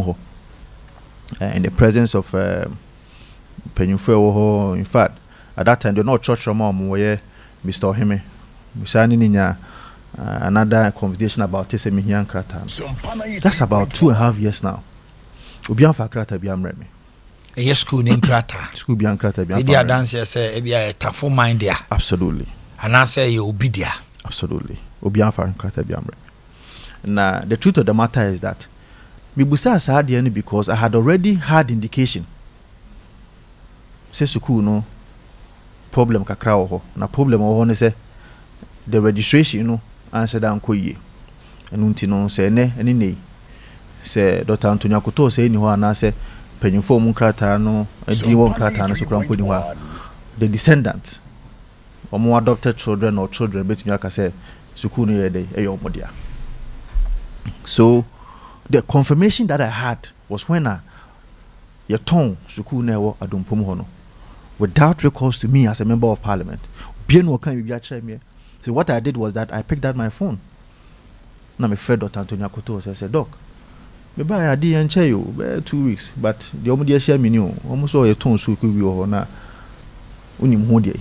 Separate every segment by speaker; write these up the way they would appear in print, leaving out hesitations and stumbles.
Speaker 1: ho in the presence of Penyufo. In fact, at that time, they're not church mom where Mr. Ohime. We another conversation about Tesemihian Kratan. That's about 2.5 years now. Ubian for Krata Biamremi.
Speaker 2: A school named Krata.
Speaker 1: School Bian Krata Biam.
Speaker 2: Media dancer say, Ebia a tough mind there.
Speaker 1: Absolutely.
Speaker 2: And I say, you be there.
Speaker 1: Absolutely. Ubian for Krata Biamremi. Now, the truth of the matter is that Bibusa Sadiani because I had already had indication. Say Suku no problem kakra ho. Na problem ho ne say the registration no answer dan koye. Enu nti no say ne eni nei. Say Dr. Antonio Akoto say ni ho ana say penyimfo mu krata no edi wo krata no so kran ko ni ho. The descendant omo adopted children or children betumi aka say Suku no ye dey eyomodia. So the confirmation that I had was when your tongue Suku newo adompom ho no without recourse to me as a member of parliament. So what I did was that I picked up my phone. Now my friend Dr. Antonio Akoto said, Doc, maybe I didn't share you 2 weeks, but the only share me new almost all your tongue Suku or na unim hodie.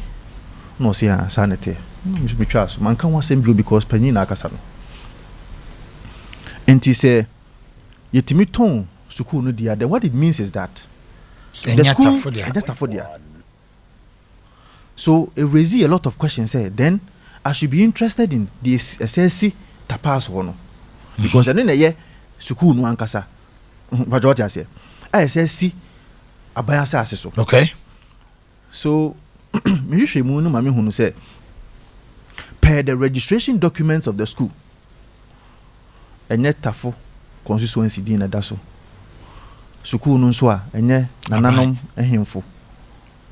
Speaker 1: No see sanity. Me trust. Man can want same because penina kasano. And he say yetimi tongue Suku no dia. Then what it means is that the school so it raises a lot of questions here. Then I should be interested in the SSC tapas one because I didn't hear Suku no ankasa. But what I say, SSC abaya sa so.
Speaker 2: Okay.
Speaker 1: So me hwe mu no mame hunu say per the registration documents of the school. Enye tafo constituency din na daso. Suku no nso a enye nananom ehemfo.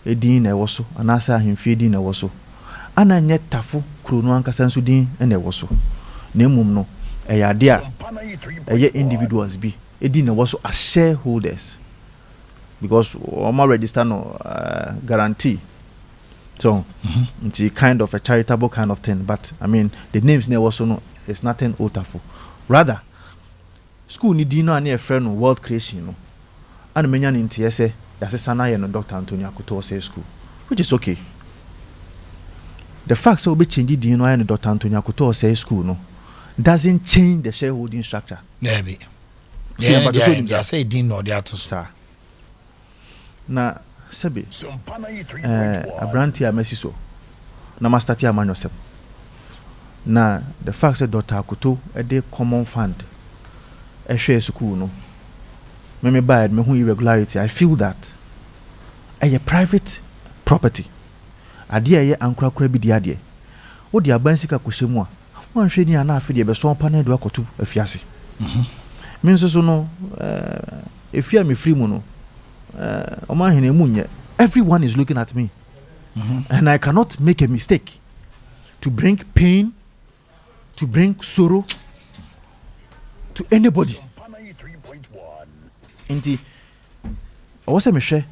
Speaker 1: Edin na ewoso anasa ahemfie din na ewoso ana nye tafo krono ankasa nso din na ewoso na emum no eyade a eye individuals bi edin na ewoso as shareholders because omo register no guarantee so it's a kind of a charitable kind of thing but I mean the names na ewoso no is nothing otafo rather school ni din no ana e frɛ no world creation no ana menya ni ntie se Yasesana no Dr. Antonio Akoto say school, which is okay. The fact so be change the no and Dr. Antonio Akoto say school no doesn't change the shareholding structure.
Speaker 2: Yeah, be. Yeah, say din no there to sir. Na sebe abranti amesi so. Na master ti amanyo sep. Na the fact say Dr. Akoto e dey common fund e share school no. Me bad me who irregularity I feel that a private property Adea ye ankura kura bi di ade wo di abansika kohyemu a wan hwe ni ana afi de be so pa na de akoto afiase me nso so no efia me free mu no Omanhene munye everyone is looking at me and I cannot make a mistake to bring pain to bring sorrow to anybody. Inti owose me hwe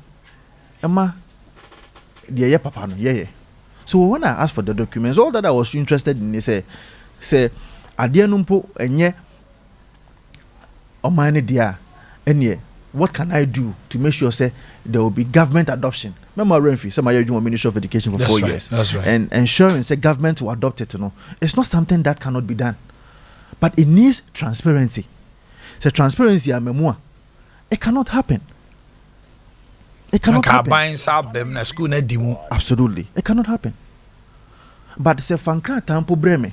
Speaker 2: ema de ye papa no ye so when I asked for the documents all that I was interested in is say ade no mpo enye Omanhene dia enye what can I do to make sure say there will be government adoption remember Renfi some are doing Ministry of Education for 4 years that's right.
Speaker 1: And ensuring say government will adopt it it's not something that cannot be done but it needs transparency so transparency amemua it cannot happen. It cannot happen. Absolutely. It cannot happen. But say fankra tampo breme.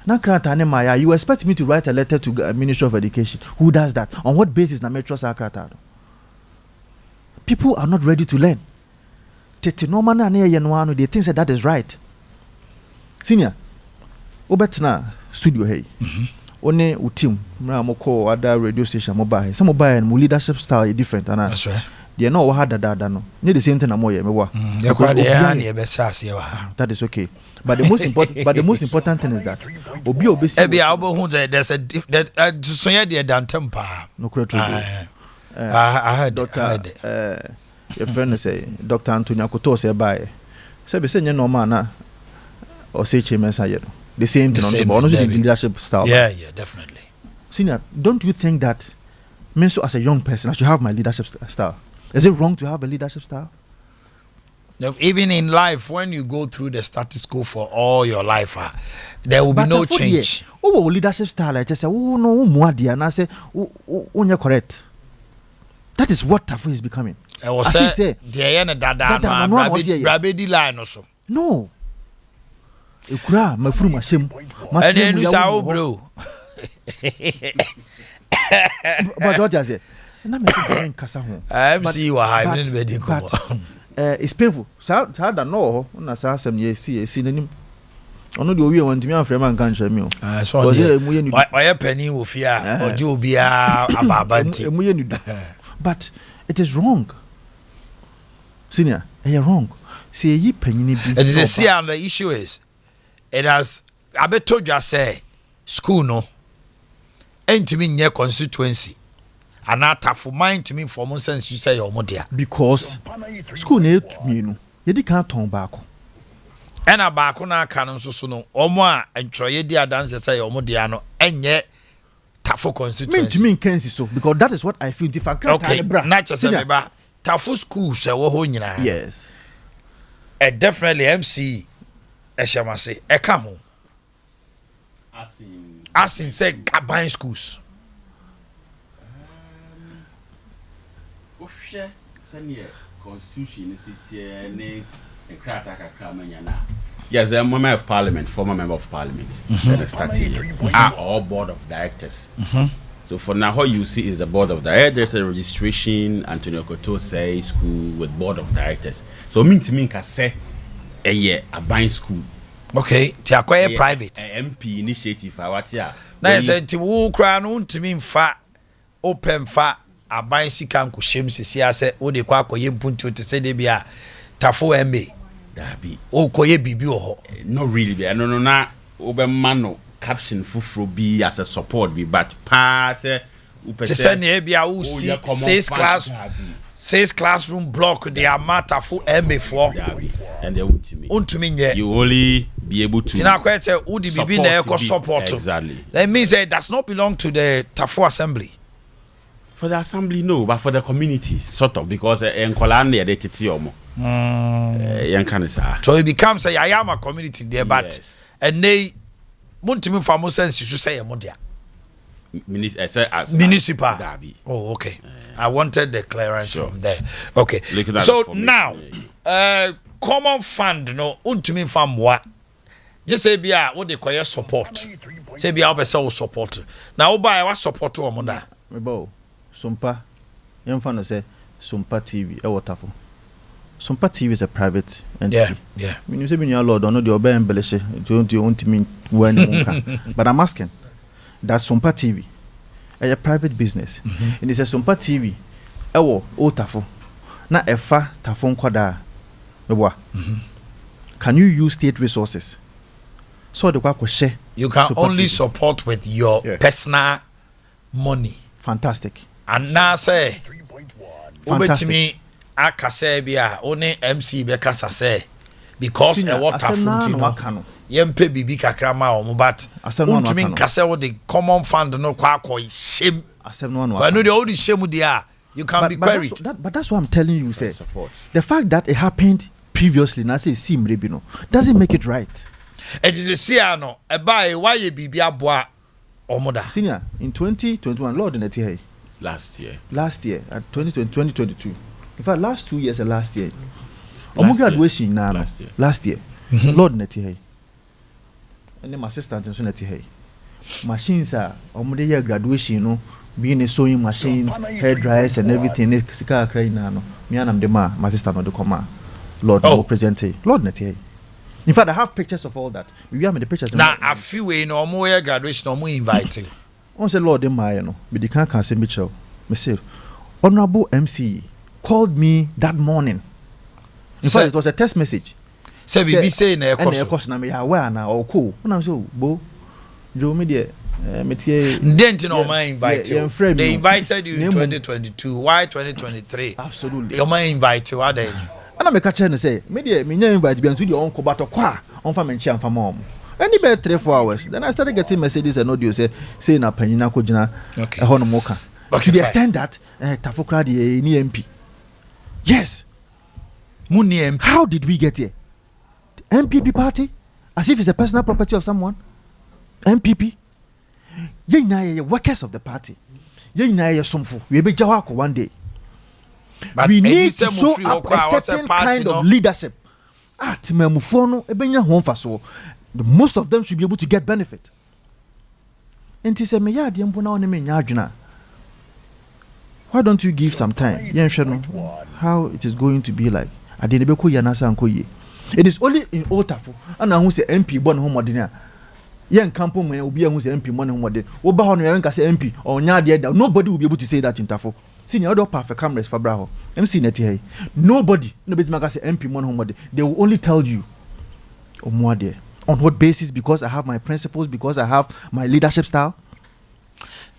Speaker 1: Na krata ne maya you expect me to write a letter to Ministry of Education. Who does that? On what basis na metro sakrata? People are not ready to learn. Tete no man na ye no anu they think that is right. Senior. Obetna studio hey. One utim na moko other radio station mobile some mobile and leadership style is different and
Speaker 2: that's right
Speaker 1: they know what had that no need the same thing am me wa that is okay but the most important thing is that obi
Speaker 2: there's a so yeah the dantempa
Speaker 1: no correct
Speaker 2: I heard
Speaker 1: your friend say Dr. Antonio Akoto say by say be say no man na or say chemensa ye no the same thing on the leadership style.
Speaker 2: Yeah, definitely.
Speaker 1: Senior, don't you think that Me so as a young person, I should have my leadership style. Is it wrong to have a leadership style?
Speaker 2: No, even in life, when you go through the status quo for all your life, there will be no change.
Speaker 1: Oh, leadership style, I just say, oh no, Muadia, and I say, oh, you're correct. That is what Tafu is becoming.
Speaker 2: I was saying, Rabedi line also.
Speaker 1: No. Ukra, my fruit, my shame.
Speaker 2: And then you say, bro.
Speaker 1: But what I say, I'm
Speaker 2: see what happened.
Speaker 1: It's painful. So I don't know. I saw some years, see, him. I know the way want me and Freeman can't show me.
Speaker 2: Why penny will fear or you be a
Speaker 1: but it is wrong. Senior, you're wrong. See, ye penny.
Speaker 2: It is a see, and the issue is, it has. I bet told you, say, school no. Ain't to me near constituency. And not for mind to me for more sense you say your mother.
Speaker 1: Because school need me no. You can't turn back.
Speaker 2: And a back on our canon so no. Or more and try dear dance say your mother and yet Tafu constituency.
Speaker 1: Me Kensi so because that is what I feel different.
Speaker 2: Okay, not just about Tafu school say
Speaker 1: yes.
Speaker 2: Definitely MC Eshamase Ekamo. As in say Gabain schools.
Speaker 3: Senior Constitution yes, I'm a member of parliament, former member of parliament, or board of directors. So for now, what you see is the board of directors, a registration, Antonio Koto say school with board of directors. So mean to me, can say a buying school.
Speaker 2: Okay, to acquire private
Speaker 3: MP initiative. What ya?
Speaker 2: Now I said to who crown to me fat open fat. Aban sika nko shem sisi ase wo de kwa akoye mpuntu te se de bia Tafu MA
Speaker 3: da bi
Speaker 2: o koye bibi o ho
Speaker 3: no really be no na obemma no caption fufuro bi as a support bi but pass
Speaker 2: te se na bia wo see six classroom block they are Tafu MA for
Speaker 3: and they untumi
Speaker 2: nye
Speaker 3: you only be able to
Speaker 2: tina kwete wo de bibi na e ko support
Speaker 3: exactly
Speaker 2: that means that does not belong to the Tafu assembly.
Speaker 3: For the assembly, no, but for the community, sort of, because in Colania they titi omo.
Speaker 2: So it becomes I am a community there, but
Speaker 3: yes.
Speaker 2: And they want to me for more sense. You should say a modia.
Speaker 3: Municipal.
Speaker 2: Oh, okay. I wanted the clearance from there. Okay. So now, common fund, no, to me from what? Just say be what they call support. Say be our support. Now, buy what support to a mother.
Speaker 1: Sompa, young fan say Sompa TV, Tafu. Sompa TV is a private entity.
Speaker 2: Yeah.
Speaker 1: When you say me your Lord, I know the obey embellish, don't you want to mean when but I'm asking that Sompa TV a private business. And it's a Sompa TV, Tafu. Na efa Tafon Kwada. Can you use state resources? So the kwa share.
Speaker 2: You can only support with your personal money.
Speaker 1: Fantastic.
Speaker 2: And now say, me akase bia only MC be kasa say because e water fruit no yempe bibi kakra ma o but untumi nkase wo the common fund no kwa shame
Speaker 1: asem no
Speaker 2: I know the old shame there you can be queried
Speaker 1: but that's what I'm telling you say the fact that it happened previously na say simre no doesn't make it right.
Speaker 2: It is a siano e buy why ye bibi aboa omoda
Speaker 1: senior in 2021 Lord in the
Speaker 3: last year
Speaker 1: at 2022 in fact last 2 years and last year graduation now last year Lord net here and my assistant and so net here machines are year graduation no being a sewing machines hair dryers and everything sika cry now no me and the my sister no the come Lord no present Lord net here. In fact, I have pictures of all that. We have the pictures.
Speaker 2: Now, a few way no more graduation, no more inviting.
Speaker 1: On say Lord in my no, but the can't say Mitchell. Me say, Honorable MC called me that morning. In fact, it was a text message.
Speaker 2: Say we be saying a
Speaker 1: course na me aware na or cool. When I'm so bo, do me there.
Speaker 2: Didn't no man invite you. They invited you in 2022. Why 2023?
Speaker 1: Absolutely.
Speaker 2: They might invite you. Are they?
Speaker 1: And I make a chance say, me invite be unto your uncle bato kwa on fa menchi amfa mom. Any be 3-4 hours. Then I started getting messages and audio say na panina ko gina e ho no moka. to the extent that Tafokra the MP. Yes.
Speaker 2: Muni MP.
Speaker 1: How did we get here? The MPP party, as if it's a personal property of someone. MPP. Ye workers of the party. Ye somfo. We be jawako one day.
Speaker 2: But
Speaker 1: we need to show up a certain kind of leadership. The most of them should be able to get benefit. And he said, why don't you give some time? How it is going to be like. It is only in Otafo. And I say MP born home ordinary. Yen campo me obi who say MP money home ordinary. Oba hono yen ka say MP or nya nobody will be able to say that in Tafo. See, other perfect cameras for Braho. MC Neti. Nobody can say MP money home ordinary. They will only tell you on what basis? Because I have my principles, because I have my leadership style.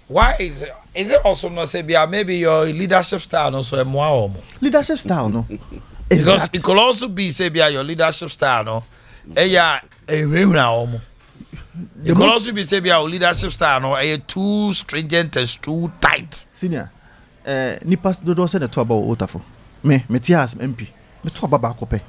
Speaker 2: Why is it also not say maybe your leadership style also a more
Speaker 1: leadership style no?
Speaker 2: Because it could also be say your leadership style no. It could also be say your leadership style no. Too stringent and too tight.
Speaker 1: Senior, nipas do say the talk about Otafo. Me tias MP. Me talk about Bakope.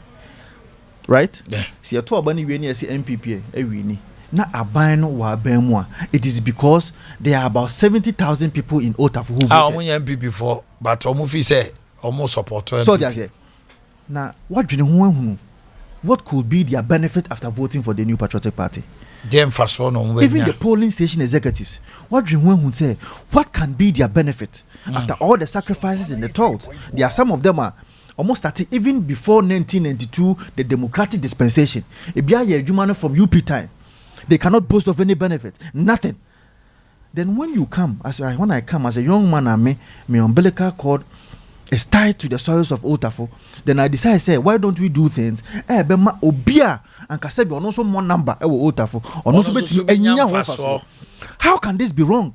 Speaker 1: Right?
Speaker 2: Yeah.
Speaker 1: See a talk about ni we ni see MPP ni. Na abano wa benwa. It is because there are about 70,000 people in Otafo who voted.
Speaker 2: MPP for, but Omufi say almost support.
Speaker 1: So just say, now what could be their benefit after voting for the New Patriotic Party?
Speaker 2: Even
Speaker 1: the polling station executives, what can be their benefit after all the sacrifices and the toils? There are some of them are almost starting even before 1992, the democratic dispensation. If you are from UP time, they cannot boast of any benefit, nothing. Then when I come as a young man, my umbilical cord is tied to the soils of Otafo. Then I decide, say, why don't we do things? Obia and Kasebi on also one number Otafo. How can this be wrong?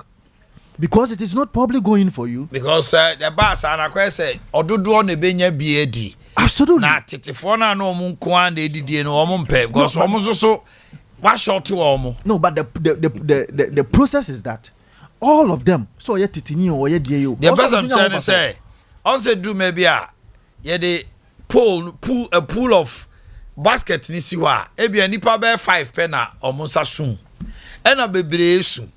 Speaker 1: Because it is not probably going for you.
Speaker 2: Because the boss and I say, Odudu ne benya BAD.
Speaker 1: Absolutely.
Speaker 2: Na titifona no munkuan de didi no omumpe because almost so. What short to almost?
Speaker 1: No, but the process is that all of them. So ye titini or ye dio.
Speaker 2: The person trying to say, also do maybe the pool a pool of basket nisiwa. Ebi nipa be 5 pena almost soon. Ena bebre soon.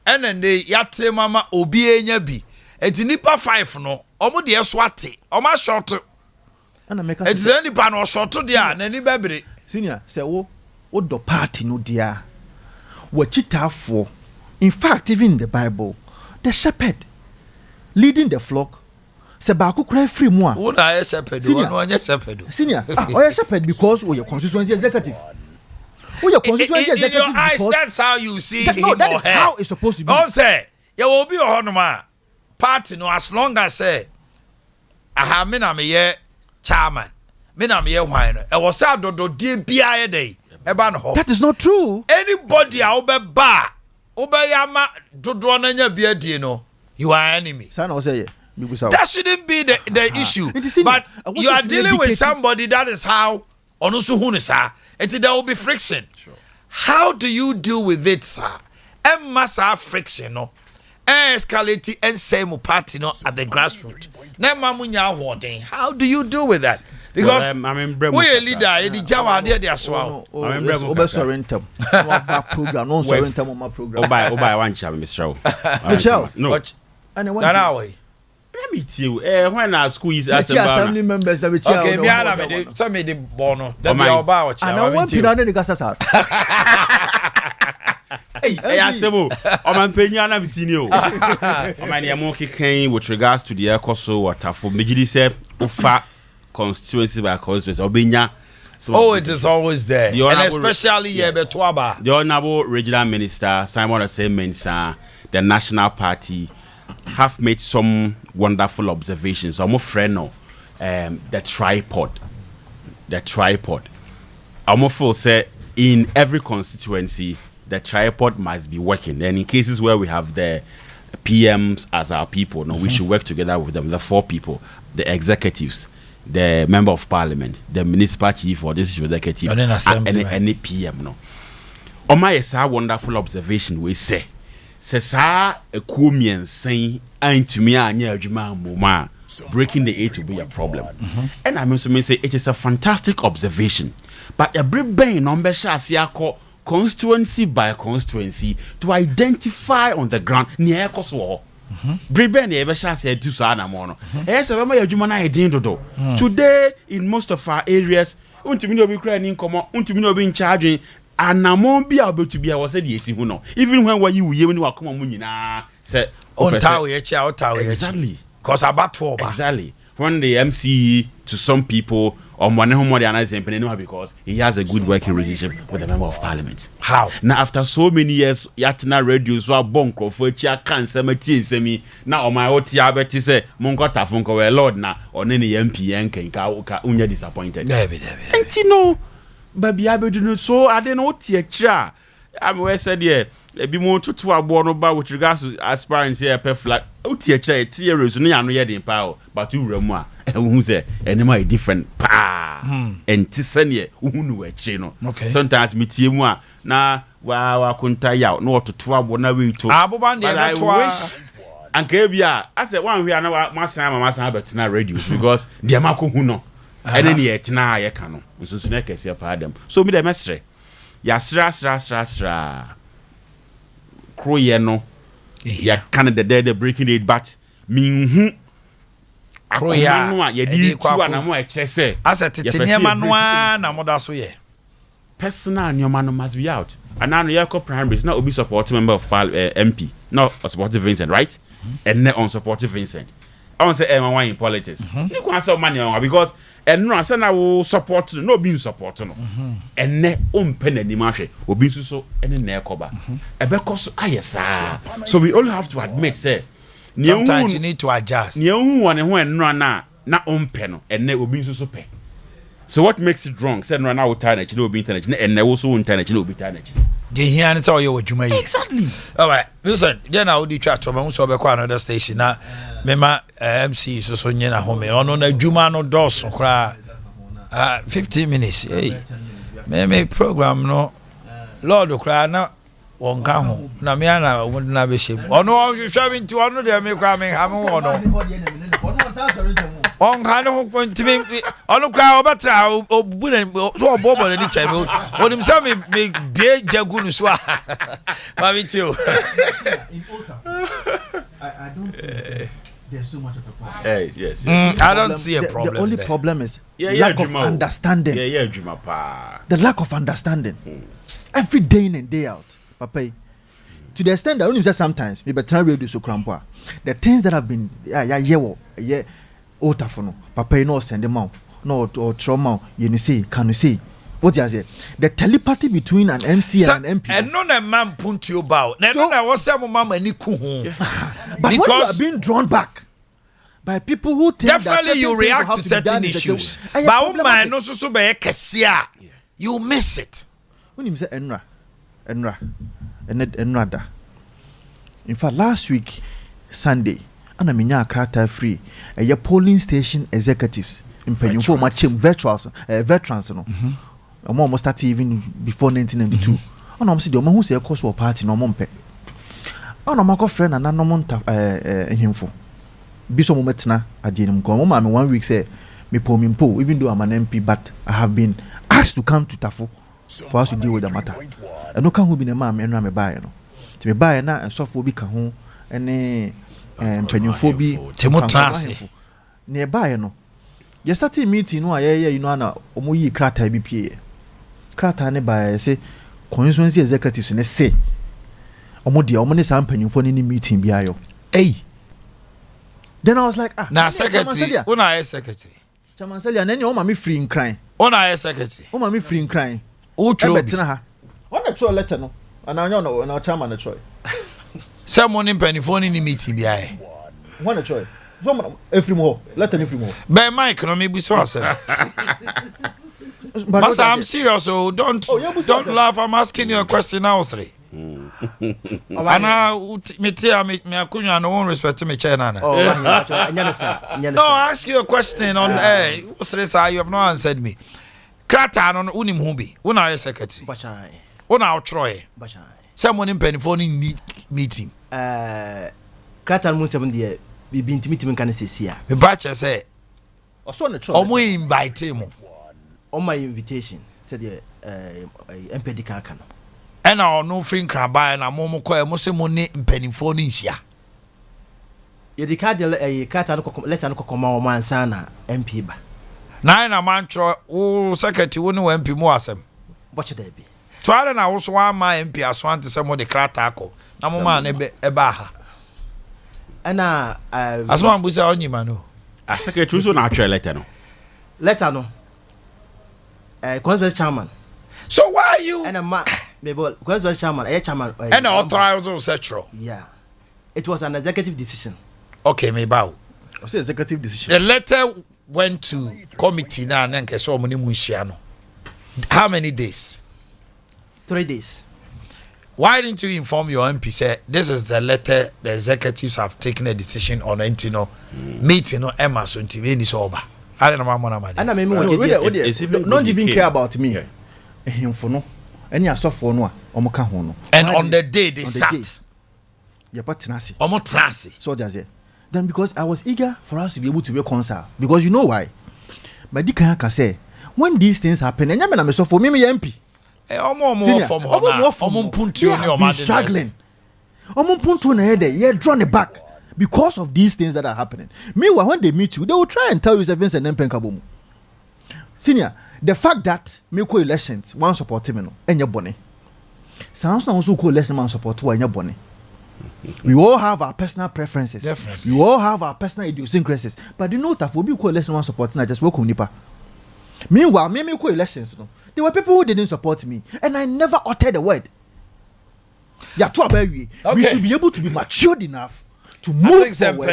Speaker 2: Ena ne yatre mama obi enya bi. Eti nipa 5 no. Omo de swati. Omo short.
Speaker 1: Ena make us.
Speaker 2: Eti nipa no short dia na ni bebre.
Speaker 1: Senior say wo the party no dear. For. In fact, even in the Bible, the shepherd leading the flock. Sebaku cry free more.
Speaker 2: Who are shepherd?
Speaker 1: Senior, or shepherd because we your constituency executive. We your constituency executive.
Speaker 2: In your eyes, that's how you see him.
Speaker 1: No, that is how it's supposed to be.
Speaker 2: Don't say you will be a honor party. No, as long as say I have me chairman, me na me wine. I was sad do DBI day.
Speaker 1: That is not true.
Speaker 2: Anybody obey yama dodo na nya bia die no, you are enemy. That shouldn't be the issue. But you are dealing with somebody that is how onusu hunu sir. There will be friction. Sure. How do you deal with it, sir? Massa friction no. Escalate and same party no at the grassroots. How do you deal with that? Because we a leader, the Java there as well.
Speaker 1: Program, no surrender on my program.
Speaker 3: Obai one chap, Mr.
Speaker 1: Michelle,
Speaker 3: no. Let me tell you. When our school is
Speaker 1: assembly members, that we chair.
Speaker 2: Okay, me ala some me the bono. That be Oba chair.
Speaker 1: And I want to know the gasa.
Speaker 3: Hey, Asebo. Omanhene Yaw seen you. Omanhene Yaw keken with regards to the Ecoso water for Megidi say Ufa constituency by constituency. Obenya.
Speaker 2: Oh, it is always there. And especially Betuaba.
Speaker 3: The Honorable Regional Minister Simon Mensah, the National Party, have made some wonderful observations. I'm friend the tripod. I'm full say in every constituency the tripod must be working. And in cases where we have the PMs as our people, no, we should work together with them. The 4 people, the executives, the member of parliament, the municipal chief or this executive, and any PM. No. Oma is a wonderful observation. We say se sa ekuomien antumi anya adwuma amoma breaking the 8 will be a problem. And I mean say it is a fantastic observation, but a bribe number shall constituency by constituency to identify on the ground near Kosovo. Bribe never shall say to Sana Mono. Yes, I remember your Jumana do. Today, in most of our areas, Untimino be crying come on, Untimino being charging, and I won't be able to be our said yes, you know. Even when you are come on Munina, said,
Speaker 2: on Tower, exactly. Cause about 12.
Speaker 3: Exactly. When the MC to some people or one who modernize him because he has a good working relationship with a member of parliament.
Speaker 2: How?
Speaker 3: Now after so many years, Yatina radio so bonko for chia cancer semi now my otia beti say Monko Tafunko we Lord na or any MP ka unya disappointed. And you know, baby abedu so I don't know tia I'm where said yeah. Be more to abono ba with regards to aspirants here per flat. Uti tears no ano ye power, but you remwa who say any different pa and tisanye unu eche no. Okay. Sometimes me tie mu a na wa kunta ya no to abona we to. Aboban de wish anka bia I said one we na masan betina radio because de mako hu no. And then ye tina ye ka no. So na kese pa dem. So me de mesre. Ya sra Croye no, ya Canada the breaking it, but mean Croya no, ye did 2 and more excess. As a Titanian one, a mother so ye. Personal, your man must be out. And now your primaries not be supporting member of MP, not a supportive Vincent, right? And not unsupportive Vincent. I want to say everyone in politics. You can have money on because and no, I said I will support no being supporting. And ne penny ni marche will be so any near cover. Because so we all have to admit, say,
Speaker 2: sometimes you need to adjust.
Speaker 3: You one and when no na penno and ne will be so pay. So what makes it wrong? Said no now internet, you know, be internet, and also internet, you know, be internet.
Speaker 2: They hear and tell you what you may.
Speaker 3: Exactly.
Speaker 2: All right. Listen, then I will do chat to my so be another station now. Mema MC so nyina home. Ono na djuma no doso kra 15 minutes. Hey. Me program no Lord kra na wonka ho. Na me ana wona be shem. Ono hwehwe nti ono de me kra me ha me ono. On kan ho kwantimi ono kwa obata obune so obobo na ni chaibe onim say me bie jagunu so ma me too.
Speaker 1: I don't think there's so much of a problem.
Speaker 3: Yes.
Speaker 2: I don't see a problem.
Speaker 1: The only problem is lack of understanding. The lack of understanding. Every day in and day out, Papa. To the extent that I only say sometimes, maybe try radio so crampa. The things that have been Otafono, Papa, no send them out, no or trauma, you see, can you see? What you say? The telepathy between an MC and an MP.
Speaker 2: And none a man punt you about. Now, I was some mama Niku.
Speaker 1: But because you are being drawn back by people who think
Speaker 2: definitely you react to certain issues. But man, no so be kesia. You miss it.
Speaker 1: When you say Enra, in fact, last week, Sunday, and I'm in Krata free. A polling station executives in Penyufo matching veterans. No, I'm almost started even before 1992. And I'm saying the man who say a course or party no mompe. And I'm a friend and I'm not him for. Biso Mumetna, I didn't go. Mama, 1 week say me po mimpo, even though I'm an MP, but I have been asked to come to Tafu for us to deal with the matter. And no can who be a man and I'm a buyer. To be buyer now and soft will be home and Penyufobi
Speaker 2: Timotasi
Speaker 1: nearby. No, you started meeting no, you know, na omuyi krata BPA. Krata ne by say constituency executives and say omodia omone sam Penyufo ni meeting biayo.
Speaker 2: Hey.
Speaker 1: Then I was like,
Speaker 2: now secretary, una secretary.
Speaker 1: Chairman Celia, and then your mommy free in crying.
Speaker 2: Una secretary.
Speaker 1: Oh, mommy free in crying.
Speaker 2: Oh, true.
Speaker 1: On the Troy letter, no, and I know, and our chairman the Troy.
Speaker 2: Someone in Pennyphone in the meeting behind.
Speaker 1: One a Troy. Every more, let every more.
Speaker 2: By my economy, be so. But I'm serious, so don't laugh. I'm asking you a question now, three. And now, me akunya no one respect me China. No, ask you a question on air. You have not answered me. Krata on unim humbi. Una secretary. Una Troy. Someone in Pennyphone meeting. krataa mu nsɛm deɛ bibi ntimi kan sɛsi a
Speaker 4: me ba che say
Speaker 1: ɔsɔ ne trɔ
Speaker 4: omo invite mu
Speaker 2: on my invitation said the MPD kan no
Speaker 4: ɛna ɔno free kraba na mo kɔ mo se mo ne mpanimfo no nhia
Speaker 2: ye di card krataa no letter no kokoma o man sana MP ba
Speaker 4: na mantro wo secretary wo ne wo MP mu asɛm
Speaker 2: bɔche da bi
Speaker 4: tware na wo so wa ma MP aso ante sɛ mo de krataa kɔ na mo ma ne ɛba ha
Speaker 2: ɛna
Speaker 4: aso man busa onyima no
Speaker 3: a secretary so na atwa letter no
Speaker 2: constituency chairman.
Speaker 4: So why are you?
Speaker 2: And a man, maybe constituency chairman, chairman.
Speaker 4: And authorized etc.
Speaker 2: Yeah, it was an executive decision.
Speaker 4: Okay, maybe.
Speaker 1: I say executive decision.
Speaker 4: The letter went to committee now, and then so many mushiano. How many days?
Speaker 2: 3 days.
Speaker 4: Why didn't you inform your MP? Say this is the letter. The executives have taken a decision on Entino meeting no Emma Sunti is over. I don't know money.
Speaker 2: And I mean,
Speaker 1: don't even care about me. Him for no, any aso for no, omoka ho no.
Speaker 4: And on the day they sat,
Speaker 1: yeah, but tenacity.
Speaker 4: Omo tenacity.
Speaker 1: So just here. Then because I was eager for us to be able to reconcile, because you know why? But Dika can say when these things happen, and I'm so for me MP.
Speaker 4: Omo from Omo puntu ni Omo
Speaker 1: struggling. Omo puntu na head there, drawn it back. Because of these things that are happening. Meanwhile, when they meet you, they will try and tell you Sevens and Nempenkabomu. Senior, the fact that Miko elections, one support him and your bonnet. Sounds also cool election man support two and your bonnet. We all have our personal preferences.
Speaker 4: Definitely.
Speaker 1: We all have our personal idiosyncrasies. But you know that for Miko election one supporting, I just work on Nipa. Meanwhile, Miko elections, there were people who didn't support me, and I never uttered a word. Yeah, we should be able to be matured enough to move forward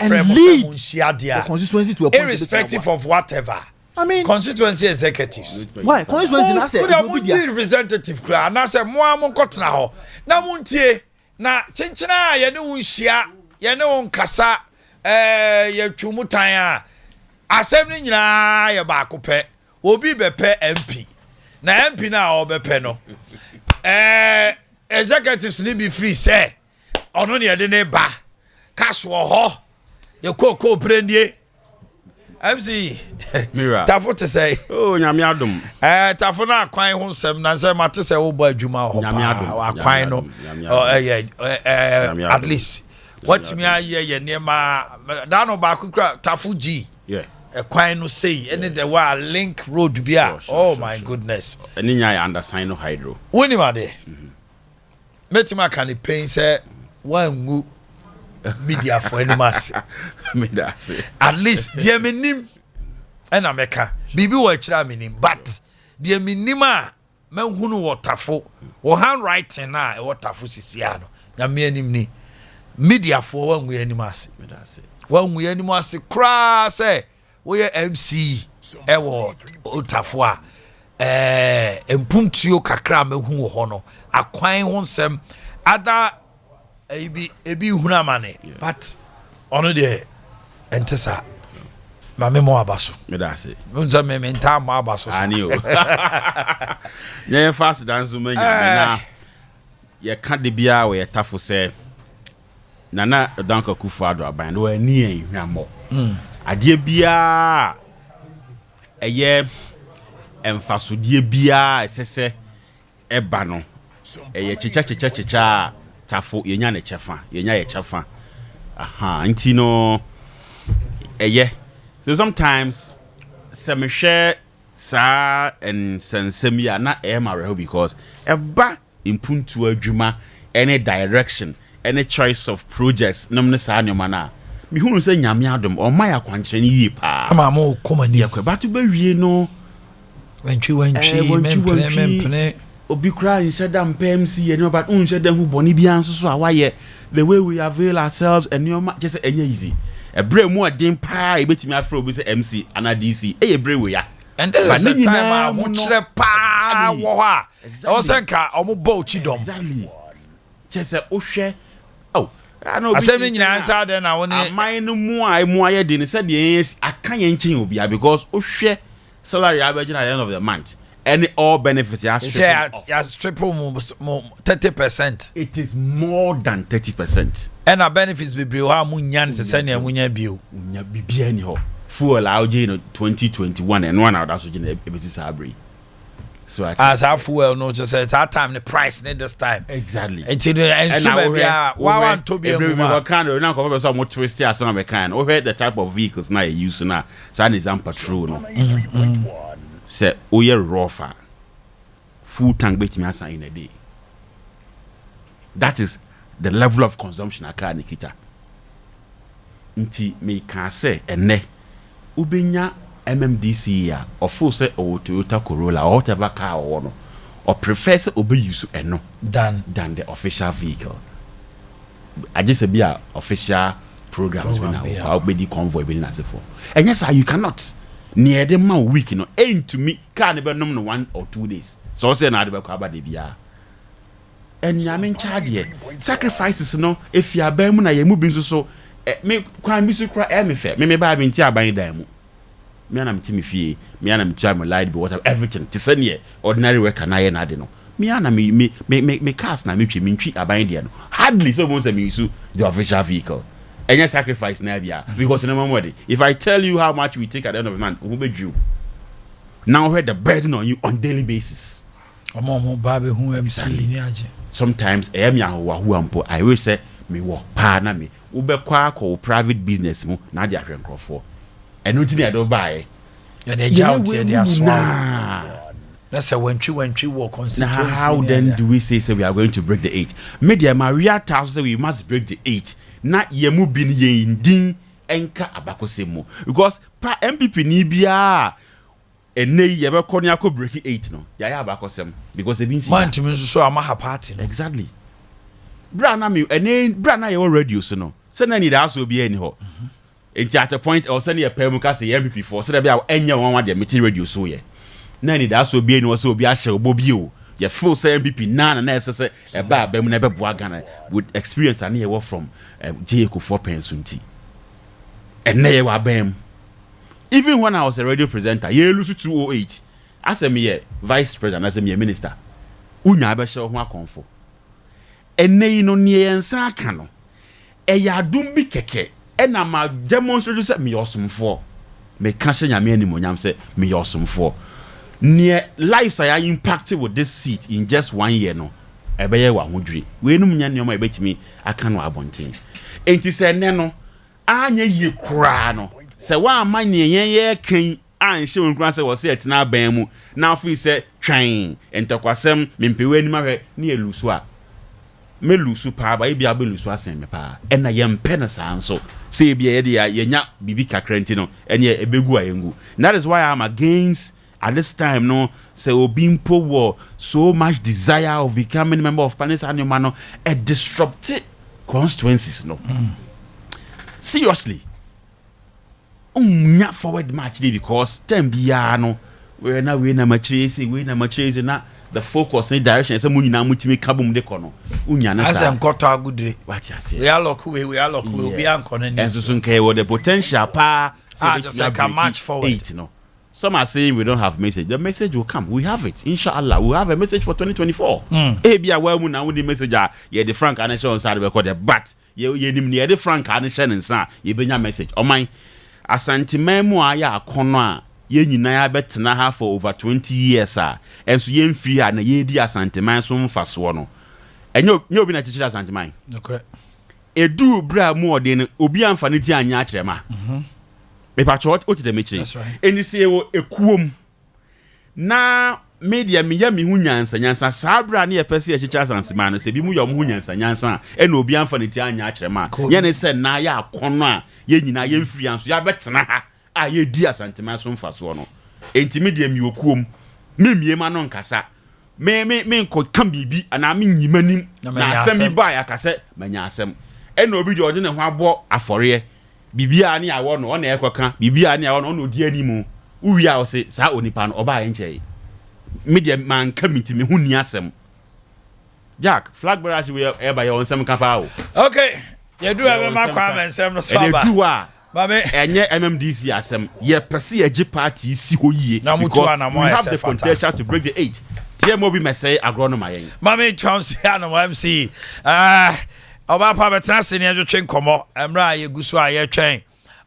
Speaker 1: and lead the constituency to a point
Speaker 4: irrespective of whatever.
Speaker 1: I mean,
Speaker 4: constituency executives.
Speaker 1: Why? Constituency I said,
Speaker 4: representative crowd. And I said, "Mo amon kotna ho. Na muntie na chinchina ye ne unhia, ye ne onkasa ye twumutan a asem ni nyina ye ba ko pe. Obi be pe MP. Na MP na obepe no. Executives ni be free say. Ono ne ye de ne ba. Cash wo ho ye koko brandie MC
Speaker 3: Mira
Speaker 4: tafo te say
Speaker 3: oh nyame adom
Speaker 4: tafo na akwan ho nsem na nsem mate say wo ba adwuma ho pa akwan no at least what me aye ye nema da no ba kukura tafo G
Speaker 3: yeah
Speaker 4: akwan no say any the wa link road bia oh my goodness
Speaker 3: any nya undersign no hydro
Speaker 4: woni ma de metima kan pain say wangu media for any mass at least dear minim and America bibi wo chira minim but dear minima man hunu wotafo wo handwriting na e wotafo sisia no na me anim ni media for wangu anim ase wangu anim ase kra say wo ye MC e wo wotafo a empumtuo kakra mahu wo ho no akwan ho nsem ada ebi huna mane but ono de entesa mame mo abaso
Speaker 3: me da se
Speaker 4: unza me menta mo abaso
Speaker 3: ani o nye fast dance mo nya na ye ka de bia we tafo se nana danka kufu ado aban no ani en hwamo ade bia eye emfasodie bia esese eba no eye chicha tafo yenya ne chefa yenya ye chefa aha nti no so sometimes some share sa and sensemi na emare because eba impuntu adwuma any direction any choice of projects nam ne sa nyoma na mi hunu se nyame adom o ma ya kwankyere ni yie pa
Speaker 4: ma mo komani
Speaker 3: yakwa to be wie no
Speaker 4: wantwi mempene
Speaker 3: obi kra instead am PMC ye no but unse dem hu boni bia nso so awaye the way we avail ourselves and your just enye easy e bre mu odin pa e betimi afro obi say MC ana DC e ye bre we ya
Speaker 4: and there's a time mo kire pa wo ha o senka o mo bo chidom
Speaker 3: exactly just ohwe oh ana obi
Speaker 4: asem nyina ansa de na woni
Speaker 3: aman no mu aye de ne say de aka ye nchen obi because ohwe salary abegina at the end of the month any all benefits you
Speaker 4: has triple more 30%.
Speaker 3: It is more than 30%.
Speaker 4: And our benefits be brio ha munyan se sene munya bio.
Speaker 3: Munya bibia ni ho. Fuel allow 2021 and one out so gina ebesi sabri. So
Speaker 4: as our fuel no just say that time the price need this time.
Speaker 3: Exactly.
Speaker 4: And so baby wa want to be
Speaker 3: we kind of now cover some more twisty as some kind. Over the type of vehicles now you use now. So an example patrol no. Say oye rougher. Full tank bet me asa in a day. That is the level of consumption a car Nikita. Nti me can say ene ubenya MMDC ya or full say or Toyota Corolla or whatever car or no or prefer say obe use eno
Speaker 4: than
Speaker 3: the official vehicle. I just say be a official programs we now how be the convoy be na for. And yes you cannot near the man week no aim to me car never no 1 or 2 days. So say na de be kwa ba de bia. And yamin charge sacrifices no if you are bemu na yemu bi so me kwan bi so kra me fe me ba bi nti aban dan mu me ana mti me fie me ana mti am light be whatever everything to send here ordinary work na ye na de no me ana me cars na me twi me ntwi aban de no hardly so mo say me use the official vehicle and your sacrifice na bia because no more if I tell you how much we take at the end of the month who be due now where the burden on you on daily basis
Speaker 4: omo babe hu MC ni age
Speaker 3: sometimes emi ahwa ampo I will say me wo pa na me wo be kwa ko private business mu na de ahwe nkrofo eno ntini e do bae
Speaker 4: ya de jaw tie de aso na say wantwi wo constituency
Speaker 3: how then do we say we are going to break the 8 media maria tells say we must break the 8 na yemu bi ni yendin enka abakosemu because pa MPP ni bia ene ye be konia ko break 8 no ya abakosem because e bin see
Speaker 4: man timi so amaha party no
Speaker 3: exactly bra na me ene bra na ye radio so no se na ni da so bi ani ho enti at a point or send ye pemu ka say MPP for so da bia enye won de meti radio so ye na ni da so bi ani so obi a hye obobi o ye full say MPP na ese e ba ba mu na be boa Ghana with experience and ye work from Jeko for pensunti ene ye wa bam. Even when I was a radio presenter, ye lose 208. As a me vice president, as a me minister, unya be show ho akonfo. Ene no ne ensa aka no. E ya dum bi keke. E na ma demonstrate say me osumfo. Me ka hye nyame animonyam say me osumfo. Ne lives are impacted with this seat in just 1 year no. E be ye wa hodwiri. We num nya ne o ma e betimi aka no abonten. Enti se ne no anya ye kura no. Se wa amanye ye kan anhye wonkura se wo se etina ban mu na afi se twan entokwasem mempewe ni mahwe na elusu a me lusu pa ba bia be lusu asen me pa ena ye mpe na sanso se bia ye de ye nya bibi kakrenti no ene ebegu ayengu. That is why I'm against at this time no se obimpo wo so much desire of becoming a member of parliament and no a disrupted constituencies no seriously nya forward match because time bia no we na matrese na the focus in direction say munyi na mutimi kabum de kono unya na sa
Speaker 4: asem koto agudire
Speaker 3: what you say
Speaker 4: we are lock we obi ankono ni
Speaker 3: enso so nke wo the potential pa
Speaker 4: just like a match forward
Speaker 3: 8 no. Some are saying we don't have message. The message will come. We have it. Inshallah, we'll have a message for 2024. Ebia well mu na we message ye the frank anation on side record but ye nim ne the frank anation nsa ye benya message. O man asanteman mu aya akono a ye nyina ya betena ha for over 20 years enso ye mfiri a na ye di asanteman so mfaso no enyo obi na chichira asanteman
Speaker 4: no correct
Speaker 3: edu bra mu ode obi amfa ne ti anya akyerema me pacho o ti de mechire eni se wo ekuom na media me ya me hu nyansa sabra na ye pese ye chichira asanteman no se bi mu yo mu nyansa ena obi amfa ne ti anya akyerema ye ne se na ya akono a ye nyina ye mfiri anso ya betena ha a ye di asanteman so mfaso no enti media mi okuom me ma no nkasa me nko kan bibi ana me nyimanim na asem bi ba ya kase manya asem ena obi de ode ne ho abo afore bibia ne awo no na ekoka bibia ne awo no odi animu uwi a o se sa onipa no oba ye nche media man committee me hu ni asem Jack flag bearers we e ba ye onsem kapa o
Speaker 4: okay ye do have ma kwa mensem no so ba
Speaker 3: e do a enye MMDC asem ye pese ye party si ho yie
Speaker 4: na mutu ana mo
Speaker 3: have the potential to break the 8 TMO be say agronomy yen
Speaker 4: mame chance ana mo MC oba pa betrase ne adwetwe nkomo emra ye guso a ye twen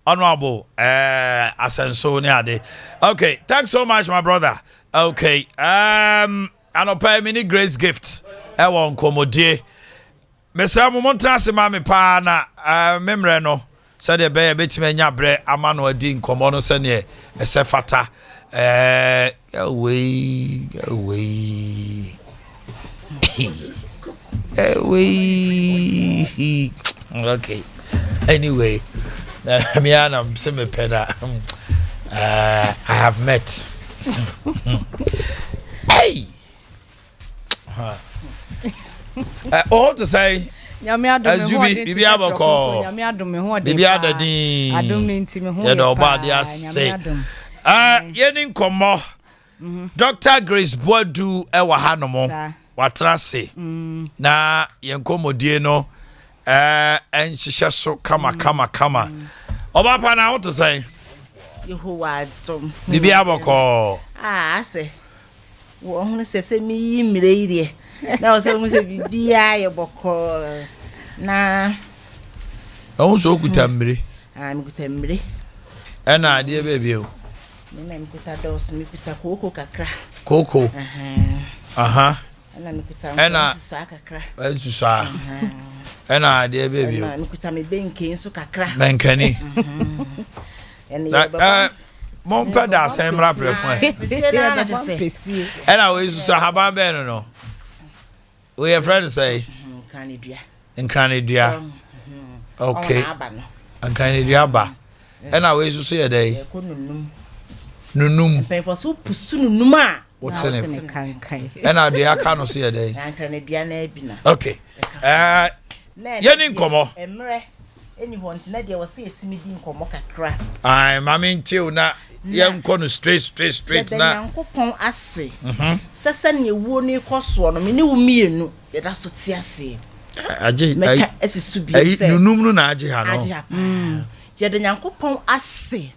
Speaker 4: honorable asenso ne ade. Okay, thanks so much my brother. Okay, anopa mini grace gift e won komodie mesra mo montrase ma me pa na memre no said the bear betime nya bre ama no adi nkomo no se ne ese fata we okay anyway me and I'm semi peda I have met hey all to say bibi aboko bibi adadi ya do ba dia say yenin komo Dr. Grace Boadu e wa hanomo watrase na yenkomodie no enhihye so kama oba pa na what to say
Speaker 5: Yehowa tom
Speaker 4: bibi aboko
Speaker 5: ase wo hunu sese mi yimire ire na o se mu se bibia ye boko na
Speaker 4: o so kuta mmire
Speaker 5: mi kuta mmire
Speaker 4: na ade bebi o
Speaker 5: mi kuta dos mi kuta koko kakra
Speaker 4: koko
Speaker 5: na mi kuta
Speaker 4: susu kakra susu na ade bebi o
Speaker 5: mi kuta me benke so kakra
Speaker 4: benkani mon peda sembra prepon na we susu haba be no we your friend say nkranedua okay nkranedua ba na we susu ye dey nunum
Speaker 5: pefo so pusu nunum a
Speaker 4: wotene na de aka no so ye dey
Speaker 5: nkranedua na ebina
Speaker 4: okay yeni nkomo
Speaker 5: emre eni honti na de wo se etimi di nkomo kakra
Speaker 4: ai mama ntiu na yenko no straight na
Speaker 5: yankopon ase sese ne ewuo ne koso no me ne wo mienu ye da so ti ase
Speaker 4: age
Speaker 5: meka esisu bi se
Speaker 4: nunum no na age ha no
Speaker 5: ye de yankopon ase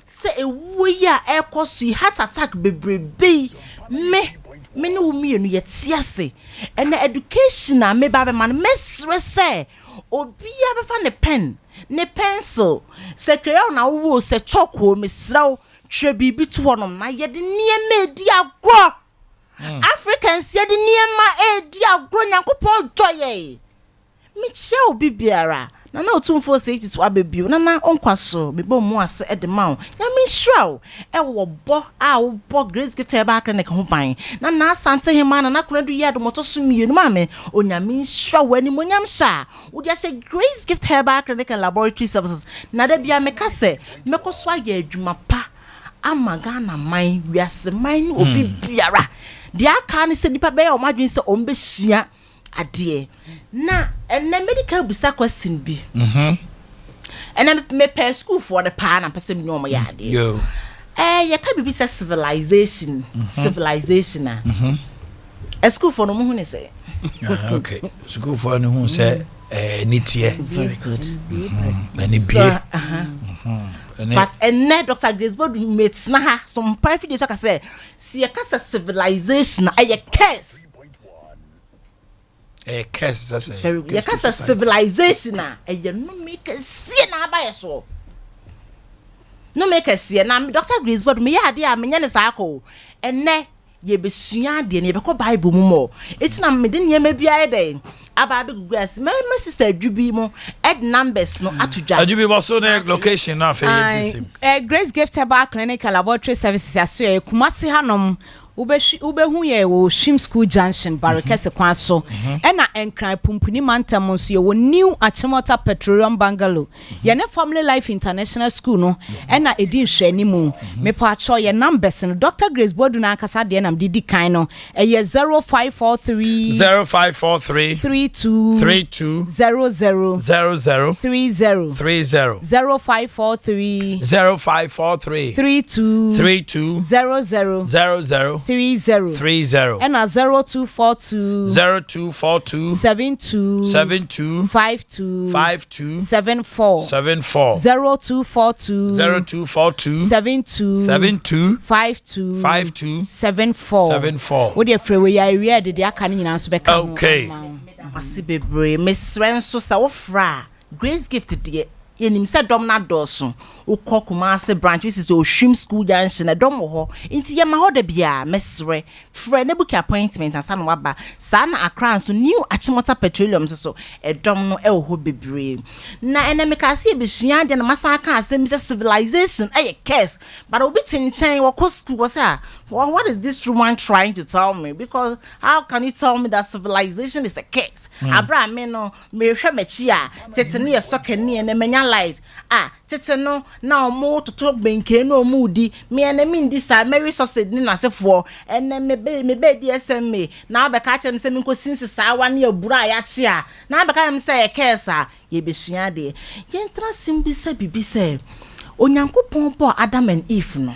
Speaker 5: se ewuo ya ekoso heart attack bebrebe me ne wo mienu ye ti ase ene education na me ba be man mesre se obia be fa ne pen ne pencil se crayon na wo se chalk ho mesraw twe bibi to honom na ye de niema edi agro Africans ye de niema edi agro nyankopon doye mi che obi biara na otumfo se ititu abebio na onkwaso me bom mu ase e de mawo ya mi shraw e wo bo a wo bo grace gift eba aka ne ho ban na asante hema na konadu ye adomoto so mienu ma me onyame shraw ani monyam sha wo dia se grace gift eba aka ne laboratory services na da bia me kase me koso aya adwuma pa amaga na man wiase man obi biara dia aka ne se nipa be ya o madwen se o mbe hia ade na ene medical busa question bi ene me per school for the pa na person mi omo ya ade
Speaker 4: yo
Speaker 5: ya ka bibi say civilization a school for no mu ne say
Speaker 4: okay school for no hu say nitie
Speaker 5: very good
Speaker 4: any bie
Speaker 5: but ene Dr. Grace Boadu mates na ha some private days ka say si ya ka civilization a curse
Speaker 4: curse that's
Speaker 5: it. You can say civilization na no make see na ba yeso. No make see na Dr. Grace Boadu me ya ade a menye ne saako. Enne ye besua ade ne be ko Bible mu mo. Eti na me de ne ma bia dey. Aba be gugu as my sister Adwubi mo add numbers no atudwa.
Speaker 4: Adwubi was so the location na fe yedisi.
Speaker 6: Grace Gift Herbal Clinic Laboratory Services aso e Kumasi hanom ubehu ye wo Shim School Junction Barakese kwan so ena enkran pumpuni mantam nso ye wo New Achimota Petroleum Bungalow ye ne Family Life International School no ena edi hwani mu me pa cho ye numbers no Dr. Grace Boadu na akasa de nam didi kan no ye 0543 32 00 30 0543
Speaker 4: 32
Speaker 6: 00 30 and 0242 72 52 74 0242 72 52 74 what the freeway I read the aka ni nyina so be ka
Speaker 4: okay
Speaker 5: ase bebre mesrɛ nso sa wo fra grace gift de yenim sɛ dom na dɔso ukɔ Kumasi branch which is Oshim School Junction na dom ho nti ye ma ho da bia mesrɛ frɛ ne book appointment ansa no waba saa na Accra so new Achimota Petroleum so dom no ho bebre na ene me ka se e behia de na masa ka asem se civilization curse but obi tinchen wo ko school was what is this woman trying to tell me? Because how can you tell me that civilization is a curse? Abra me no me hwe machi a tete ne sokani ene menya light tete no na omo toto benke no omudi me ene me ndi sa Mary sausage ni na sefo ene me be di SMA na abeka che se me ko sinsi sa wa ne abura ya che a na abeka me say curse ye behia de ye ntra simbi se bibi se onyankopon po Adam and Eve no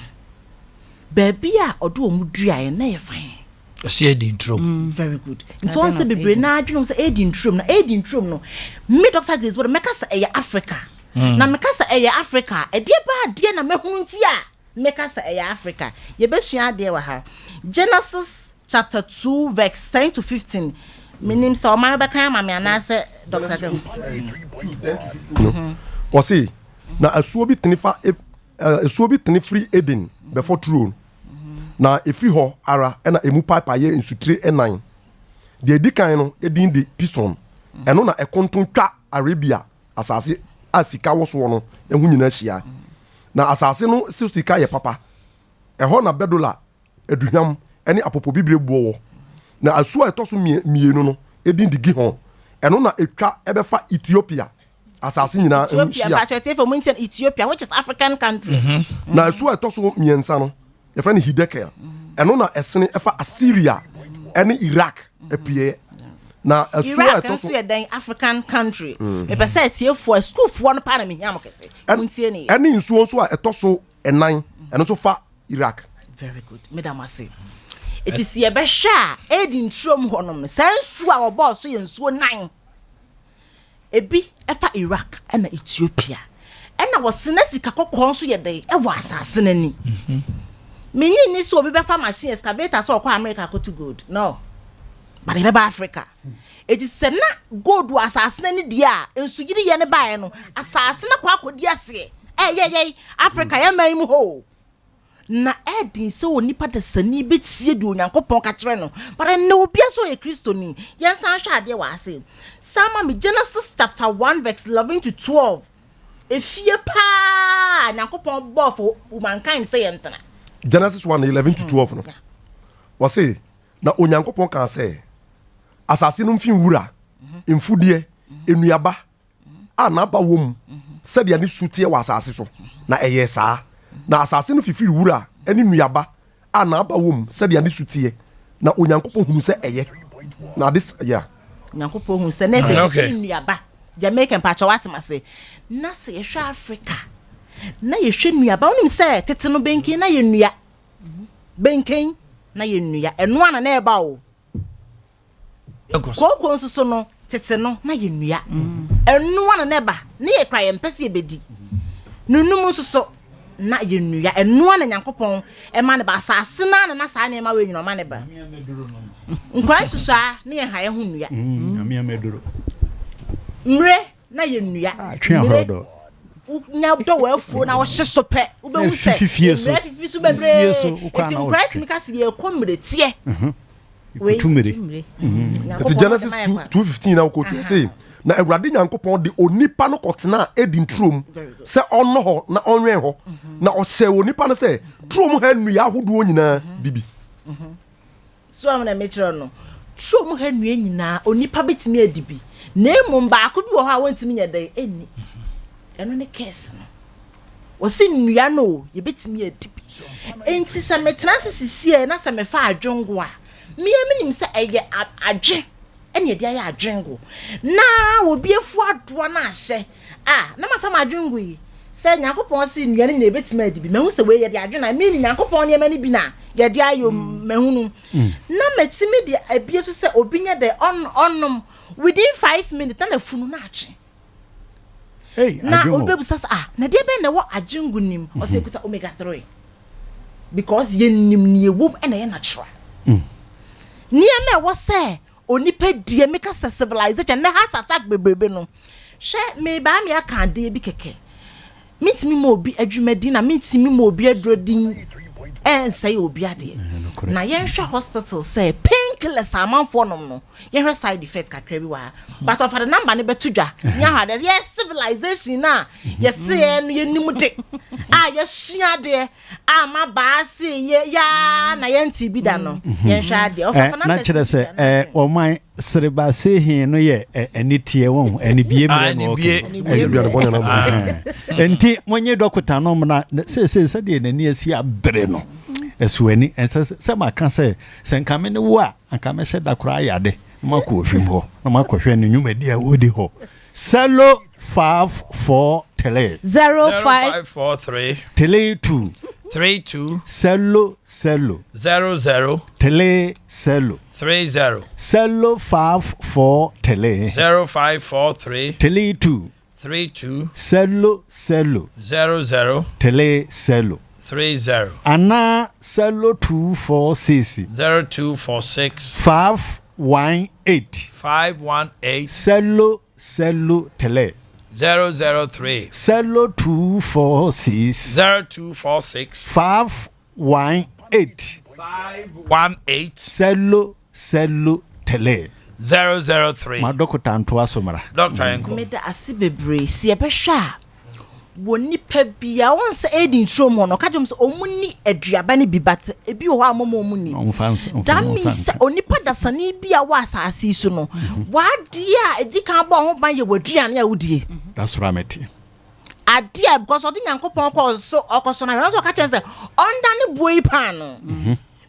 Speaker 5: baby a odo omudua na ye fine
Speaker 4: see edintrom
Speaker 5: very good nti on se bebre na adwum se edintrom no me Dr. Grace what make us Africa na make us Africa e die ba die na mehunu nti a make us Africa ye behia de wa ha Genesis chapter 2 verse 10 to 15 minim so ma be kan ma me ana se Dr. Grace
Speaker 7: 10 to 15 o see na asuo bi tene free Eden before throne na efi ho ara na emu pipe ye nsutire enan de edikan no edin de pison eno na ekonton twa Arabia asase asika woso no ehu nyina hia na asase no sika ye papa eho na bedola eduham ene apopo bibre buo na asuo etoso mienu no edin de Gihon eno na etwa ebefa Ethiopia asase nyina
Speaker 5: Ethiopia but Ethiopia which is African country
Speaker 7: na asuo etoso miensa no your friend Hiddekel eno na esene efa Assyria ene Iraq epie na asuo etoso
Speaker 5: African country me be say tie for school for no pa na me hiam kese untie ni
Speaker 7: ene nsuo nso a etoso enan eno so fa Iraq
Speaker 5: very good madam ase it is ye be sha edin trom honom sensu a obo so ye nsuo nan ebi efa Iraq ena Ethiopia ena wosena sika kokon so ye den e wa asase nani menyi ni so obi be fa machine excavator so kwa America go to gold no but e be Africa it is na gold was asase nani dia ensugiri ye ne bae no asase na kwa akodi ase Africa ya man mu ho na edin so onipa da sani betie di onyankopon ka kire no but na obi so ye kristoni ye san hwa ade wa ase sama me Genesis chapter 1 verse 11 to 12 efie pa nyankopon bo for mankind say yentana
Speaker 7: Genesis 1:11 to 12 no was say na onyankopon kan say asase no mfin wura mfudie enuaba na ba wom se de ani sutie wa asase so na eye saa na asase no fifiri wura eni nuaba na ba wom se de ani sutie na onyankopon hunu se eye na this
Speaker 5: onyankopon hunu se na se fifiri nuaba Jamaican pacho watima se na se yehwe Africa na yehwe nuaba onim se tete no benkin na ye nua benkin na ye nua eno ana na eba o koko nso so no tete no na ye nua eno ana na eba na ye kra ye mpese ye bedi nunum nso so na ye nua eno ana nyankopon e ma ne ba asase na saa na ma we nyino ma ne ba nkwa hihya na ye ha ye hu nua
Speaker 2: amia meduro
Speaker 5: mre na ye nua
Speaker 2: twen
Speaker 5: nya do wa fu na wo hyeso pe wo be hu se mre fifi so bebre eti bright mi ka se ye komre tie we
Speaker 2: tumire
Speaker 7: eti Genesis 2:15 na ko tie say na Awurade Nyankopon de onipa no kotena edin trom se onno ho na onwen ho na o hye onipa no se trom ha nua ahodo nyina bibi
Speaker 5: so am na metro no trom ha nua nyina onipa betimi adibi na emu ba ko bi wo ha wantimi nya dan eni eno ne case no wo si nua no ye betimi adibi enti se metena sisisie na se me fa adwongo a me eminim se eye adwe ene dia ya adwengo na wo bi efu ado na ahye na ma fa ma adwengo yi say Yakupon see Yanni Nebit made be Mehusa way at the Adrian, I mean Yakupon Yamani Bina, Yadia Mehunu. No, Metsimi the abuse to say Obinia the on within 5 minutes and a funachi.
Speaker 2: Hey,
Speaker 5: now Obebu says, na dear Ben, what a jungunim or say omega 3 because ye near womb and a natural. Near me was say, only paid dear make us a civilization and the heart attack baby no. Share me by me a can't dear be keke. Meet me more be a drumedina, meet me more be a dreading and say obi ade. Na yensha hospital say painkillers amount for no. Yen side effect kakra bi wa. But of the number ne betudwa. Nya ha des yes civilization na. Yes say no yenim de. Yes shia de. Ma ba say ye ya na yen tibi da no. Yensha de. Of
Speaker 2: na kire say o man sreba say hin no ye eni tie won eni bie mre no okay. Enti monye dokota no na say de nani asi abre no. Esweni ense ma kan say senkame ne wo a ankame hye da kura yade mako hwim ho na mako hwe ne nwumadi a wodi ho selo 54 tele
Speaker 4: 0543
Speaker 2: tele 2
Speaker 4: 32
Speaker 2: selo
Speaker 4: 00
Speaker 2: tele selo
Speaker 4: 30
Speaker 2: selo 54 tele
Speaker 4: 0543
Speaker 2: tele 2
Speaker 4: 32
Speaker 2: selo
Speaker 4: 00
Speaker 2: tele selo
Speaker 4: 30
Speaker 2: ana selo 246
Speaker 4: 0246
Speaker 2: 518 selo tele
Speaker 4: 003
Speaker 2: selo 246
Speaker 4: 0246
Speaker 2: 518 selo tele
Speaker 4: 003
Speaker 2: ma dokota anto asomara
Speaker 4: Dr. Enko
Speaker 5: Meda asibebre si ebehwa woni pa bia won se edin trom ho no kajom se omuni aduaba ne bibat ebi ho amomo omuni dami se onipa dasani bia wa asase su no wade a edika bo ho ban ye waduane a wudie
Speaker 2: that's rameti
Speaker 5: adia because odi nyankopon okoso na so ka chen se onda ne boy pan no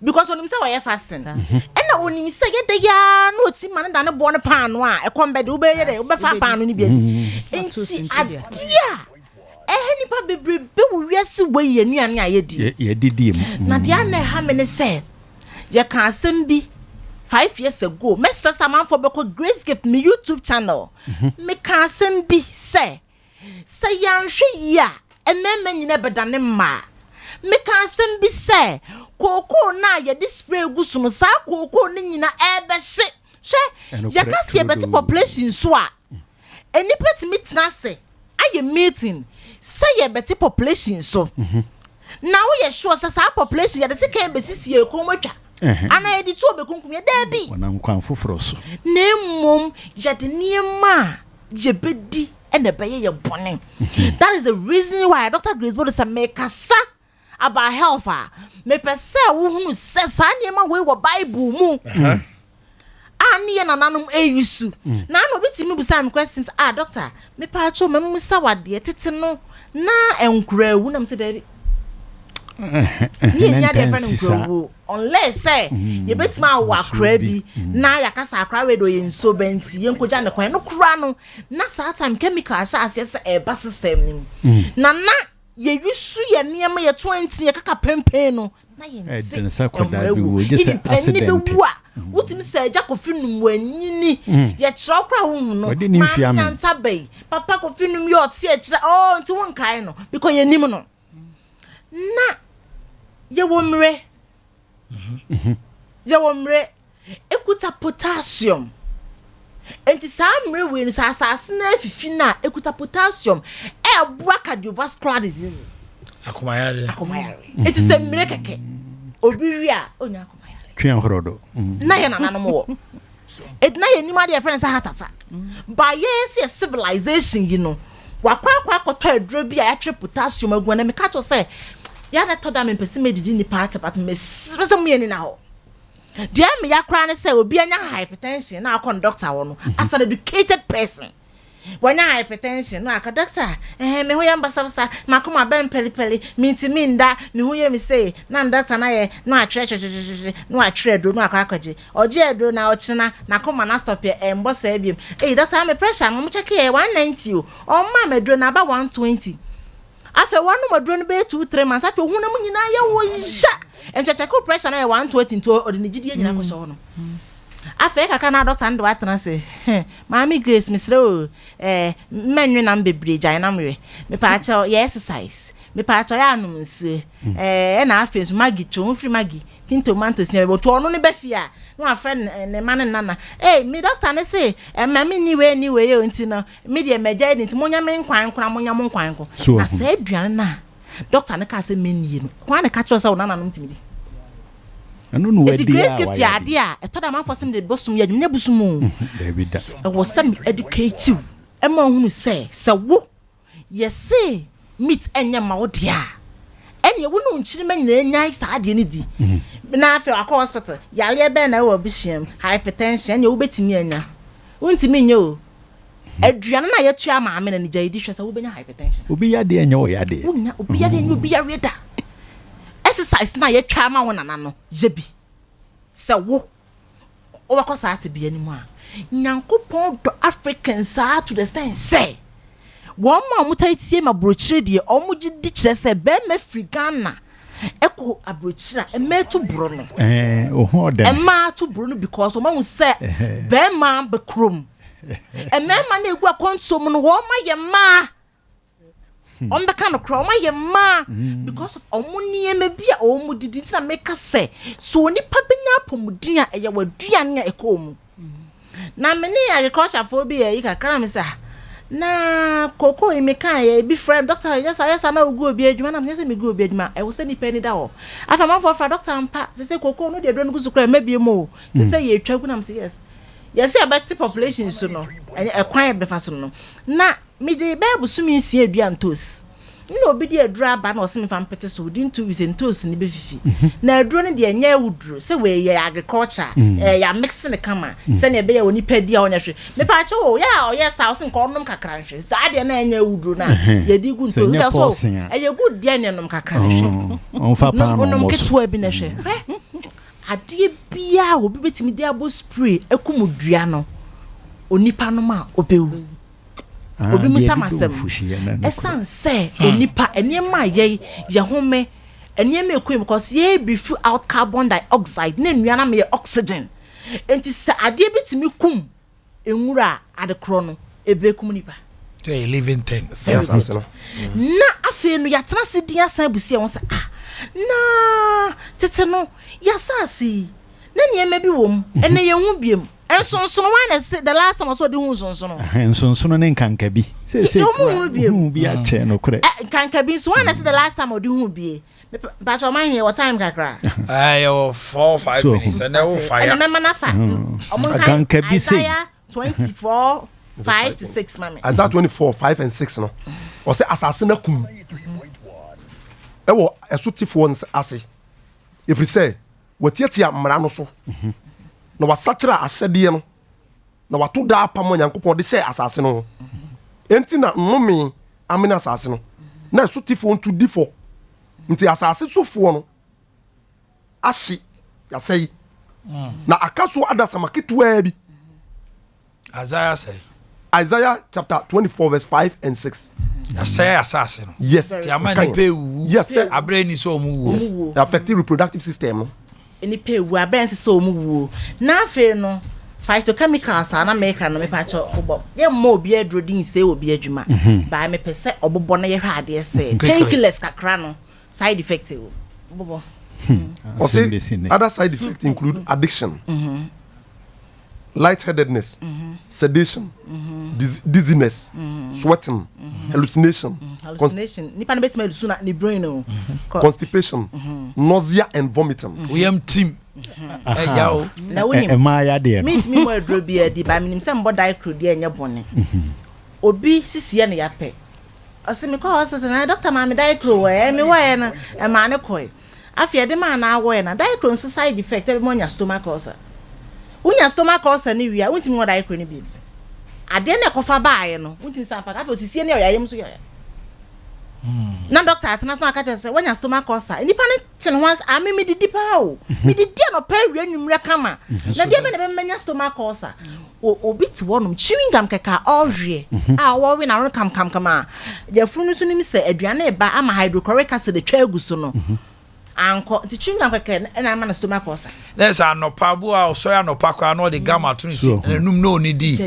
Speaker 5: because onim se we fasting ena onim se ye de ya no ti man da ne bo ne pan no a ekombede wo be ye de wo be fa pan no ni bia enti adia nipa bebrebe wo wiase we ye nuane a ye
Speaker 2: didi
Speaker 5: na dia na ha me ne se ye kan asem bi 5 years ago Mr. Saman for Beko Grace Gift me YouTube channel me kan asem bi se yanhwe ya ememme nyina bedane ma me kan asem bi se koko na ye display gusu no sa koko ni nyina ebe hye ye ka se beti population so a enipa ti mitna se aye meeting say ye beti population so now ye sure say population ye de se kan besisi e ko matwa ana ye di to be kunkum ye da bi
Speaker 2: wana nkwan foforo so
Speaker 5: na mum ye de niema ye bedi ene be ye bone that is the reason why Dr. Grace Bodo say make asa about health me pese wo hunu se sa niema we wo Bible mu ani ye nananum eyusu na no bitimi busa me questions doctor me pa cho me musa wade tete no na enkura wu na mse David ni nya de friend nkura unless say ye betima wa akra bi na yakasa akra we do ye nso benti ye nkoja ne kwan no kura no na sa time chemical sha ase eba system ni na ye yusu ye niam ye 20 ye kaka pempen no na ye nse
Speaker 2: sa koda bi wo je se accident
Speaker 5: wotimi say jakofinu wanyini ye kira kra hu no ma ntabe papa kofinu yo tie kira nti won kai no because ye nim no na ye womre ye womre ekuta potassium enti sa mre we no sa asase na afifi na ekuta potassium bua cardiovascular disease
Speaker 4: akomayare
Speaker 5: enti se mre keke obi wi a onya
Speaker 2: twen horodo
Speaker 5: na ye nananom wo na ye nima de friends heart attack by yes civilization you know wakwa akoto adro bi a ya tre potassium agu na me ka to say ya na to da me pese me didi ni part but me resem ye ni na ho de me ya kra ne say obi anya hypertension na akon doctor wo no as an educated person when hypertension no aka doctor me ho yamba sabasa makoma ben peli minti minda me ho ye me say na doctor na ye no atre no atre do no akwaje oje edro na ochina na koma na stop ye embo sa ebiem doctor me pressure mo check ye 190 o ma me dro na ba 120 After one more drone be 2-3 months after who na munyina ye wo sha enche check pressure na 120 into ordinary nyina ko so no after kaka na doctor ndo atena se Mami Grace misro menwe na mbebre gyan na mwe me pa cha ye exercise me pa cha ya anum nsu na after so magi cho free magi tin tomatoes ne bo to ono ne be fia no a friend ne man nana me doctor ne say mami ni we yo nti no me de meja nti monya me nkwan kona monya mo nkwan ko na say aduane na doctor ne ka say me ni no kwa ne ka cho say nana no ntimi di
Speaker 2: anu no we
Speaker 5: dia great gift ya Adea etoda man forcing the bosum ya dwune busumu
Speaker 2: David
Speaker 5: e was some educate you e ma hunu say wo yes meet enya ma wo dia enya wo no nchiri ma nyina enya sa ade ne di na afi akọ hospital yale ebe na wo bihiem hypertension enya wo betimi enya wontimi nya o aduane na yetua maame na nija yidi hwesa wo benya hypertension
Speaker 2: obi ya de enya wo ya de
Speaker 5: obi ya de enya obi ya reda exercise na yetwa ma wo nana no yebi se wo ko sa ate bia ni mu a nyankopon do Africans are to the stand say won ma mutaitie ma brochire de omugi di kire se be ma Africana eko abrochira emeto bro no
Speaker 2: oho dem
Speaker 5: ema to bro no because o ma hu se be ma be krom emema na egu akonsom no wo ma ye ma ombeka no kro ma ye ma because of omunie ma bia omudidi na make say so onipa benya pomudin a eye waduane a ekomu na me ne agriculture for bi e kakra me say na koko imeka ye bi friend doctor yes na ogu obi adwuma na me say me gu obi adwuma e wo say ni pani da ho afa man for doctor ampa say koko no de do no kusukura mabie mo say ye twa gu na me say yes e better population so no e kwan be fa so no na me de be sumi sie adua ntos no obi de adura ba na osemi fa mpete so within 2 weeks ntos ni be fifi na aduro ne de nya wuduro say we ye agriculture ya mix ne kama say ne be ya oni padi a onya hwe me pa che o ya o yes house nko onum kakra hwe sa de na nya wuduro na ye di gu ntos da so ye gu de ne nom kakra hwe
Speaker 2: on fa pa no
Speaker 5: onum keto abi na hwe ade bia obi betimi de abo spray ekumudua no onipa no ma obewu obi musa masem esan say onipa enema ye home enema ekwem because ye be through out carbon dioxide na nua na me oxygen enti sa ade betimi kum enwura adekro no ebekum nipa
Speaker 4: to a living thing
Speaker 5: na afi no ya transi dia san busi e won say na tete no ya sasi na niema bi wom ene ye hu biem ensonsono wan say the last time I saw the ensonsono
Speaker 2: ensonsono ne nkanka bi say hu bi a che no kure
Speaker 5: nkanka bi so wan say the last time I do hu bi but Omanhene what time kakra
Speaker 4: 4-5 minutes and now fire
Speaker 5: and remember na fa
Speaker 2: nkanka bi say
Speaker 5: 24 5 to 6 mama
Speaker 7: as 24 5 and 6 no o say asase na kum e wo esotifo ase if we say watiatia mra no so na wasachira ahyede no na wato da apam Nyankopon de hye asase no enti na nnome amena asase no na esotifo ntu difo nti asase sofo no ahye yasei na akaso adasa maketua bi Isaiah chapter 24 verse 5 and 6
Speaker 4: say asase no
Speaker 7: yes
Speaker 4: ti amani pe wu
Speaker 7: yes
Speaker 4: abre ni so mu wu
Speaker 7: affect reproductive system no
Speaker 5: eni pe wu abre nse so mu wu na afi no phytochemicals ana make no me pa cho obo ye mo obi adrodin se obi adwuma ba me pese obobo na ye hwa ade se painkillers kakra no side effect obobo
Speaker 7: other side effects include addiction lightheadedness sedation dizziness sweating hallucination
Speaker 5: nipa na betima elusu na ni brain no
Speaker 7: constipation nausea and vomiting
Speaker 4: we am team yaw
Speaker 5: na woni
Speaker 2: ma ya de
Speaker 5: meet me mo adro bia di ba minim se mbo dai kro di enya bone obi sisiye ne yape asemi ko hospital na doctor ma me dai kro we me wa na e ma ne koi afia de ma na awo na dai kro so side effect e mo nya stomach ulcer unya stomach ulcer ni wia untimi mo dai kro ni bi ade na kofa baaye no untimi sanfa ka fe osisiye ne oyayem so yoya na doctor atena so aka tese wanya stomach ulcer nipa ne tin once ami me didi pa o me didi no pa wi anwumre kama na de me na be menya stomach ulcer obi te wonum chewing gum keka ohwe wo we na ron kam a ya funu so nim se aduane ba ama hydrochloric acid twa aguso no anko ti chewing gum keka na ama na stomach ulcer
Speaker 4: there's anopa bu a so ya anopa kwa no the gamma trinity enum no ni di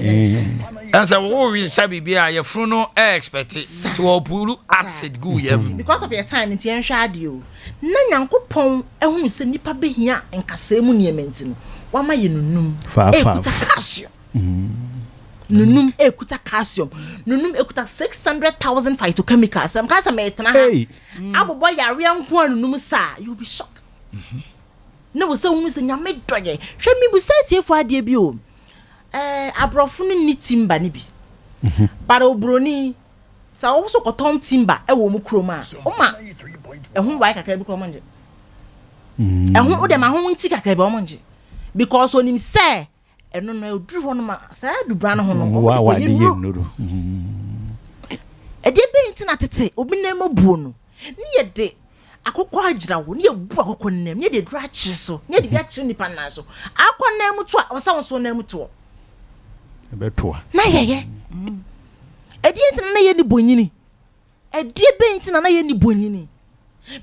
Speaker 4: and say wo we say bibia ya funu expect to opulu acid go ye
Speaker 5: because of your time nti en hwa ade o na nyankopon ehun se nipa behia nkasa mu niementi no wama ye nunum ekuta calcium nunum ekuta calcium nunum ekuta 600,000 phytochemicals am kasa metna ha abobo yare anko nunum sa you be shocked na wo se hunu se nyame doye hwe mi bu seti efu ade bi o abrofo no ni timba ni bi bara obroni sa wo so koton timba e wo mu kroma o ma ehun wai kakra bi kroma nje ehun o de ma ho nti kakra bi o mo nje because onim say eno no oduru ho no ma say dubra no ho no
Speaker 2: wa de ye nuru
Speaker 5: e de be nti na tete obi na mabuo no ni ye de akokọ agira wo ni ebu akokọ nam ni de duru akire so ni de bi akire nipa na so akọ nam to a wasa won so nam to
Speaker 2: e be to
Speaker 5: na ye e de nti na ye ni bonyini e de be nti na ye ni bonyini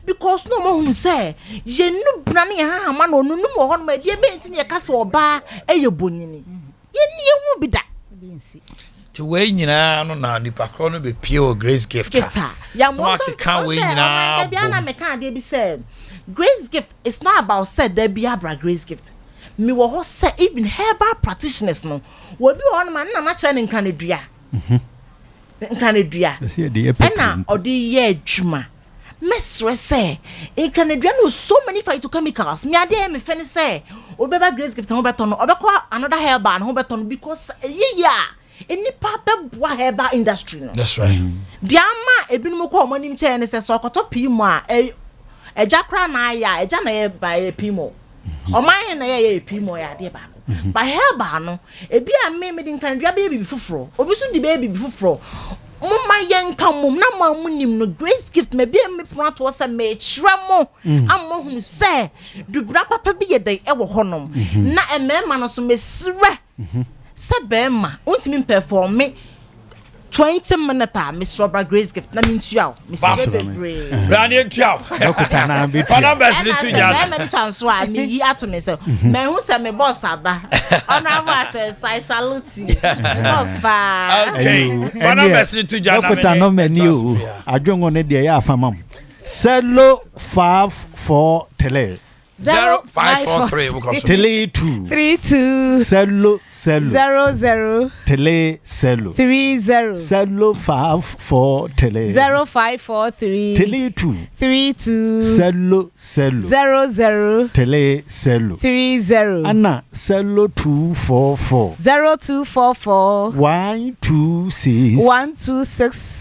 Speaker 5: because no mo hunu say je nu bra na ha ma no nunu mo ho no e de be nti na ye kase oba e ye bonyini ye ni ye hu bi da
Speaker 4: ti we nyina no na nipa kro no be pie o grace gift
Speaker 5: ya mo
Speaker 4: so kan we nyina
Speaker 5: bia na me kan de bi say grace gift is not about said there be abra grace gift me wo ho say even herbal practitioners no wo bi ho no ma na kire ne nkan edua nkan edua na odi ye adwuma mesre say nkan edua no so many phytochemicals me ade me fene say obeba grace gift ho beto no obekọ another herbal ho beto no because any papa boa herbal industry no
Speaker 4: that's right
Speaker 5: diama ebinum ko omonim che ne se so koto pimo a eja kra na ya eja na ye ba ye pimo omanhene na ye pimo ya de ba ba herbal no ebi a me din kan dua be bibi foforo obi so di be bibi foforo mumma yenka mum na ma munim no grace gift me bi me plant wo se me chira mo ammo hu se dubra papa bi ye dai e wo honom na emema no so mesre Sabema, ultimate perform 20 minutes, Mr. Robert Grace gift. Na mintua, Mr. Bebre.
Speaker 4: Brani ntua. Fana best ni tuja.
Speaker 5: Na me chance wa me yi ato me se. Me hu se me boss aba. Honorable say salute. Boss ba.
Speaker 4: Okay. Fana best ni tuja na me.
Speaker 2: Okuta no meni o. Adwongo ne de ya afamam. Selo 54 tele.
Speaker 4: 0543
Speaker 2: tele 2
Speaker 6: 32
Speaker 2: selo
Speaker 6: 00
Speaker 2: tele selo
Speaker 6: 30
Speaker 2: selo 54 tele
Speaker 6: 0543
Speaker 2: tele 2
Speaker 6: 32
Speaker 2: selo
Speaker 6: 00
Speaker 2: tele selo
Speaker 6: 30
Speaker 2: ana selo 244
Speaker 6: 0244
Speaker 2: 126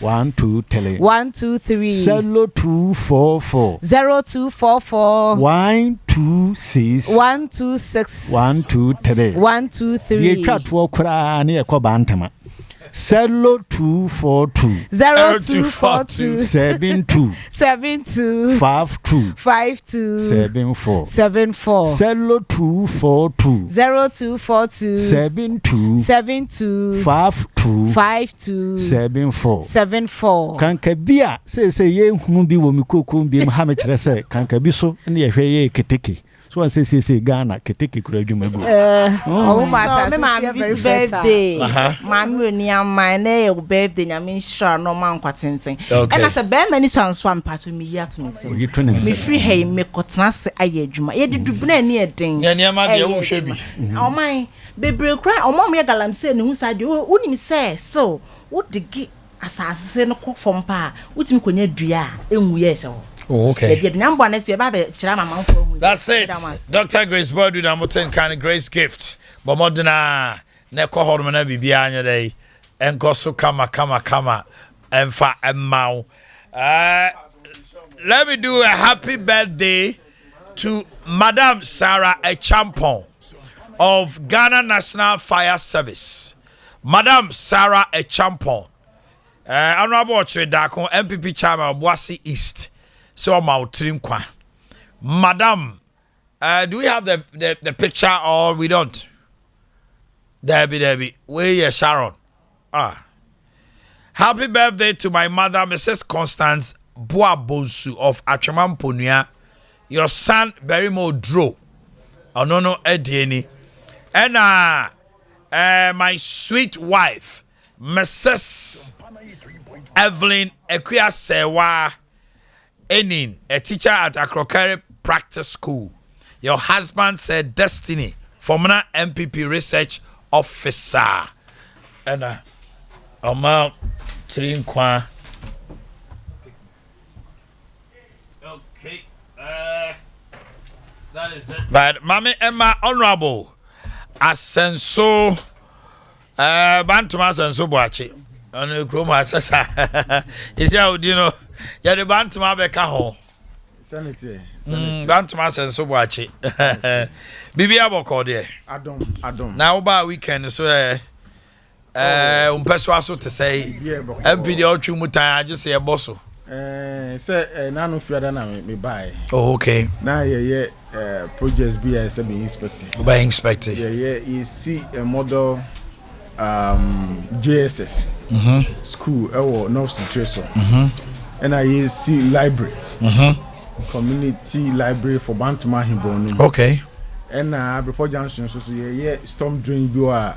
Speaker 2: 12 tele
Speaker 6: 123
Speaker 2: selo 244
Speaker 6: 0244
Speaker 2: 126 123 ye twatwo kura na yekoba ntama Cello 242
Speaker 6: 0242
Speaker 2: 72
Speaker 6: 72
Speaker 2: 52
Speaker 6: 52
Speaker 2: 74 Cello 242
Speaker 6: 0242
Speaker 2: 72
Speaker 6: 72
Speaker 2: 52
Speaker 6: 74 74
Speaker 2: kanka bia se ye hunu bi wo mikoko bi ma ha me kire se kanka bi so na ye hwe ye keteke so an se Ghana keteke kura adwuma bu
Speaker 6: oh my
Speaker 5: birthday mami oni amai na your birthday nyame shra no man kwatenten and as a bear many chance one part me ya to me say me free hey me kotena se aye adwuma ye de dubna ni eden
Speaker 4: ya niam de wo hwe bi
Speaker 5: oh my bebre kra o mom ye galam se ne hu sa de unim se so wo digi asase se no ko fompa utimi konya dua enwu ye se
Speaker 4: oh, okay. That's it. Dr. Grace Badu na moten kind of Grace gift. But modena ne ko hodom na bibia anya dai. Enko so kama emfa emau. Let me do a happy birthday to Madam Sarah Echampon of Ghana National Fire Service. Madam Sarah Echampon. Honorable Chredakon MPP chairman of Boakye East. So Mautrim Kwa. Madam, do we have the picture or we don't? Debbie. Where you Sharon? Happy birthday to my mother, Mrs. Constance Boabonsu of Achemamponia. Your son, Berimo Dro. Onono Edieni. And my sweet wife, Mrs. Evelyn Ekuya Sewa Enin, a teacher at Akrokare Practice School. Your husband said Destiny, former MPP research officer. And Oma Trinkwa. Okay. That is it. But Mami Emma Honorable Asenso Bantuma Asenso Boakye. On the Chroma Sasa. Is ya, you know, ya the Bantuma Beka ho.
Speaker 2: Sanity.
Speaker 4: Bantuma Asenso Boakye. Bibi Aboko there.
Speaker 2: Adom.
Speaker 4: Now about weekend so so to say MPD Ochu Mutai just say a bosso.
Speaker 2: Say nano fiada na me buy.
Speaker 4: Oh, okay.
Speaker 2: Now projects be as being inspected.
Speaker 4: By inspected.
Speaker 2: You see a model JSS school North Central. And I see library. Community library for Bantama Himbonu.
Speaker 4: Okay.
Speaker 2: And before Junction so storm drain you are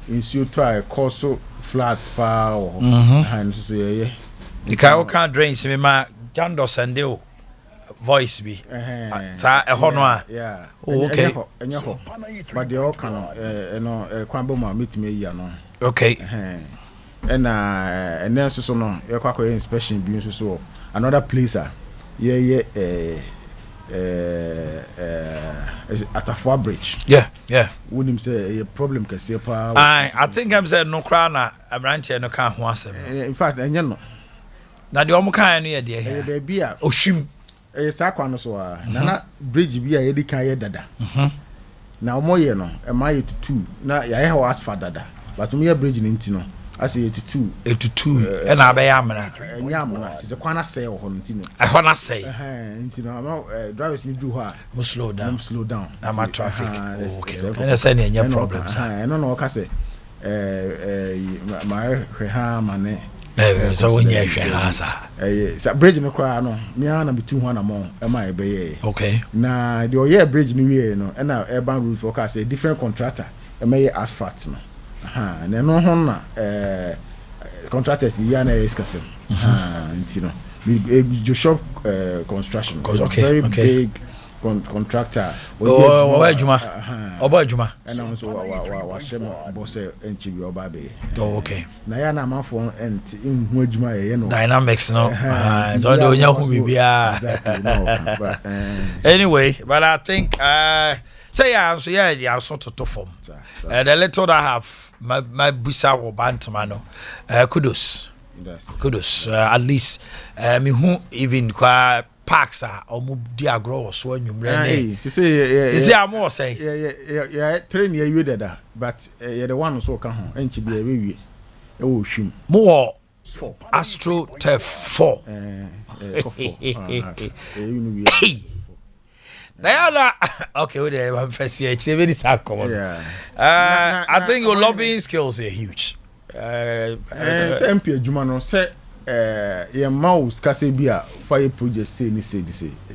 Speaker 2: in try coastal flats power and so
Speaker 4: the car can't drain me my Jandos and Deo voice be a honor.
Speaker 2: Yeah.
Speaker 4: Oh, okay.
Speaker 2: But they all can Kwamboma meet me no.
Speaker 4: Okay.
Speaker 2: And then so no your inspection being so another place at a far bridge.
Speaker 4: Yeah.
Speaker 2: Wouldn't him say a problem can see power.
Speaker 4: I think I'm saying no crana a branch and no can't answer.
Speaker 2: In fact, and you know,
Speaker 4: now the Omoka near dear
Speaker 2: baby,
Speaker 4: Oshim
Speaker 2: a Saquano so Nana bridge be a Edika dada. Now more you know, am I 82? Now I have asked for dada, but me a bridge in Intino. I say 82. And I be Yamana. Yamana. She's a corner say or Hontino. I wanna say. Intino, drivers need to her. Slow down. I'm at traffic. Okay. And I say any problems. I don't know what I say. My Haman.
Speaker 4: So when you have
Speaker 2: a bridge in the crowd, no, me and be 200 more. Am I be
Speaker 4: okay?
Speaker 2: Now, the year bridge new year, no, and now urban roof forecast a different contractor, a may asphalt, no. And then no contractors yana escasem. You know, Joshua construction. Very big contractor.
Speaker 4: Juma.
Speaker 2: And also Washema Bosse and Chibi Obabe.
Speaker 4: Oh, okay.
Speaker 2: Nayana Mafon and in Wujma,
Speaker 4: dynamics, no. Anyway, but I think say yeah, sort of form. The little that I have my busa or bantamano. Kudos. At least me who even qua parks are or diagro or so you say I'm more say
Speaker 2: yeah train you that but you're the one who so come and to be a baby oh shim
Speaker 4: more Astro Tef 4 okay with the first year I think your lobbying skills are huge.
Speaker 2: MP Jumano say your mouse Casabia fire project say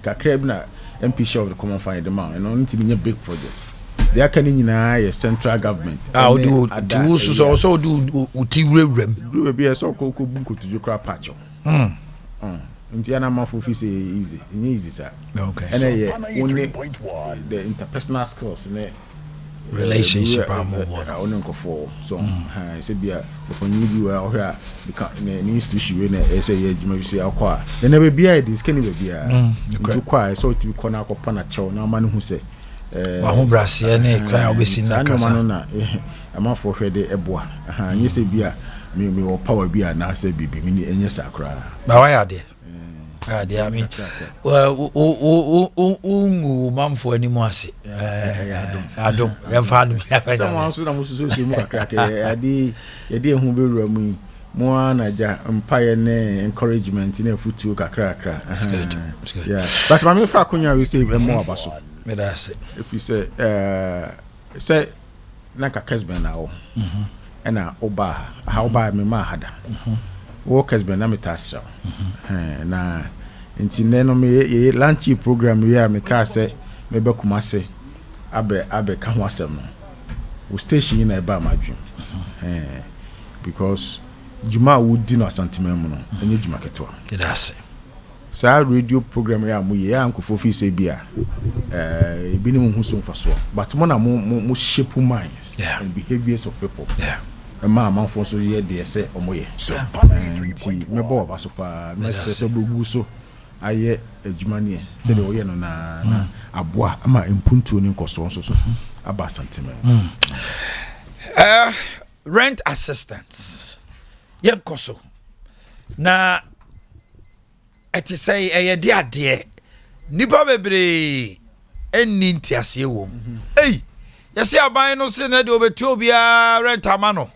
Speaker 2: ka crab na MP show the common fire demand and only to be a big project. They are canning a central government.
Speaker 4: I'll do also do Uti
Speaker 2: be a so called Buku to Jukra Pacho. Indiana Mafu is easy, sir.
Speaker 4: Okay.
Speaker 2: And only the interpersonal skills
Speaker 4: relationship
Speaker 2: so I said be upon you are here because needs to show in say you say aqua then never be this can be to quiet so to corner upon chow now man who say
Speaker 4: Brasia cry obviously
Speaker 2: na I'm for the eboa you say be me or power be now say be me any sakra
Speaker 4: but why are they I mean, mom for any more. I don't have had
Speaker 2: someone so I did who be room more naja empire encouragement in a foot to kakra.
Speaker 4: That's good.
Speaker 2: Yeah, but my fact, we say more about so.
Speaker 4: That's it.
Speaker 2: If you say na ka Kesben na wo na oba ha oba me ma hada wo Kesben na metasha na nti neno me lunch program we me ka say me be kumase abe ka ho asem no wo station na e ba madwum because juma would di no asantemam no enye juma ketwa
Speaker 4: that's
Speaker 2: sa radio program ya mu ye ankofo fi se bia ebi ni mu hu so mfa so but mo na mo shape minds and behaviors of people ma amanfo so ye de se omoye nti me bo ba so pa me se bogu so aye adwuma ne se de oye no na aboa ama impuntu ni nkoso so aba asantemam
Speaker 4: rent assistance yen koso na eti say eye de ade nipa bebre enni ntiase wom yesi aban no se na de obetu obia rent amano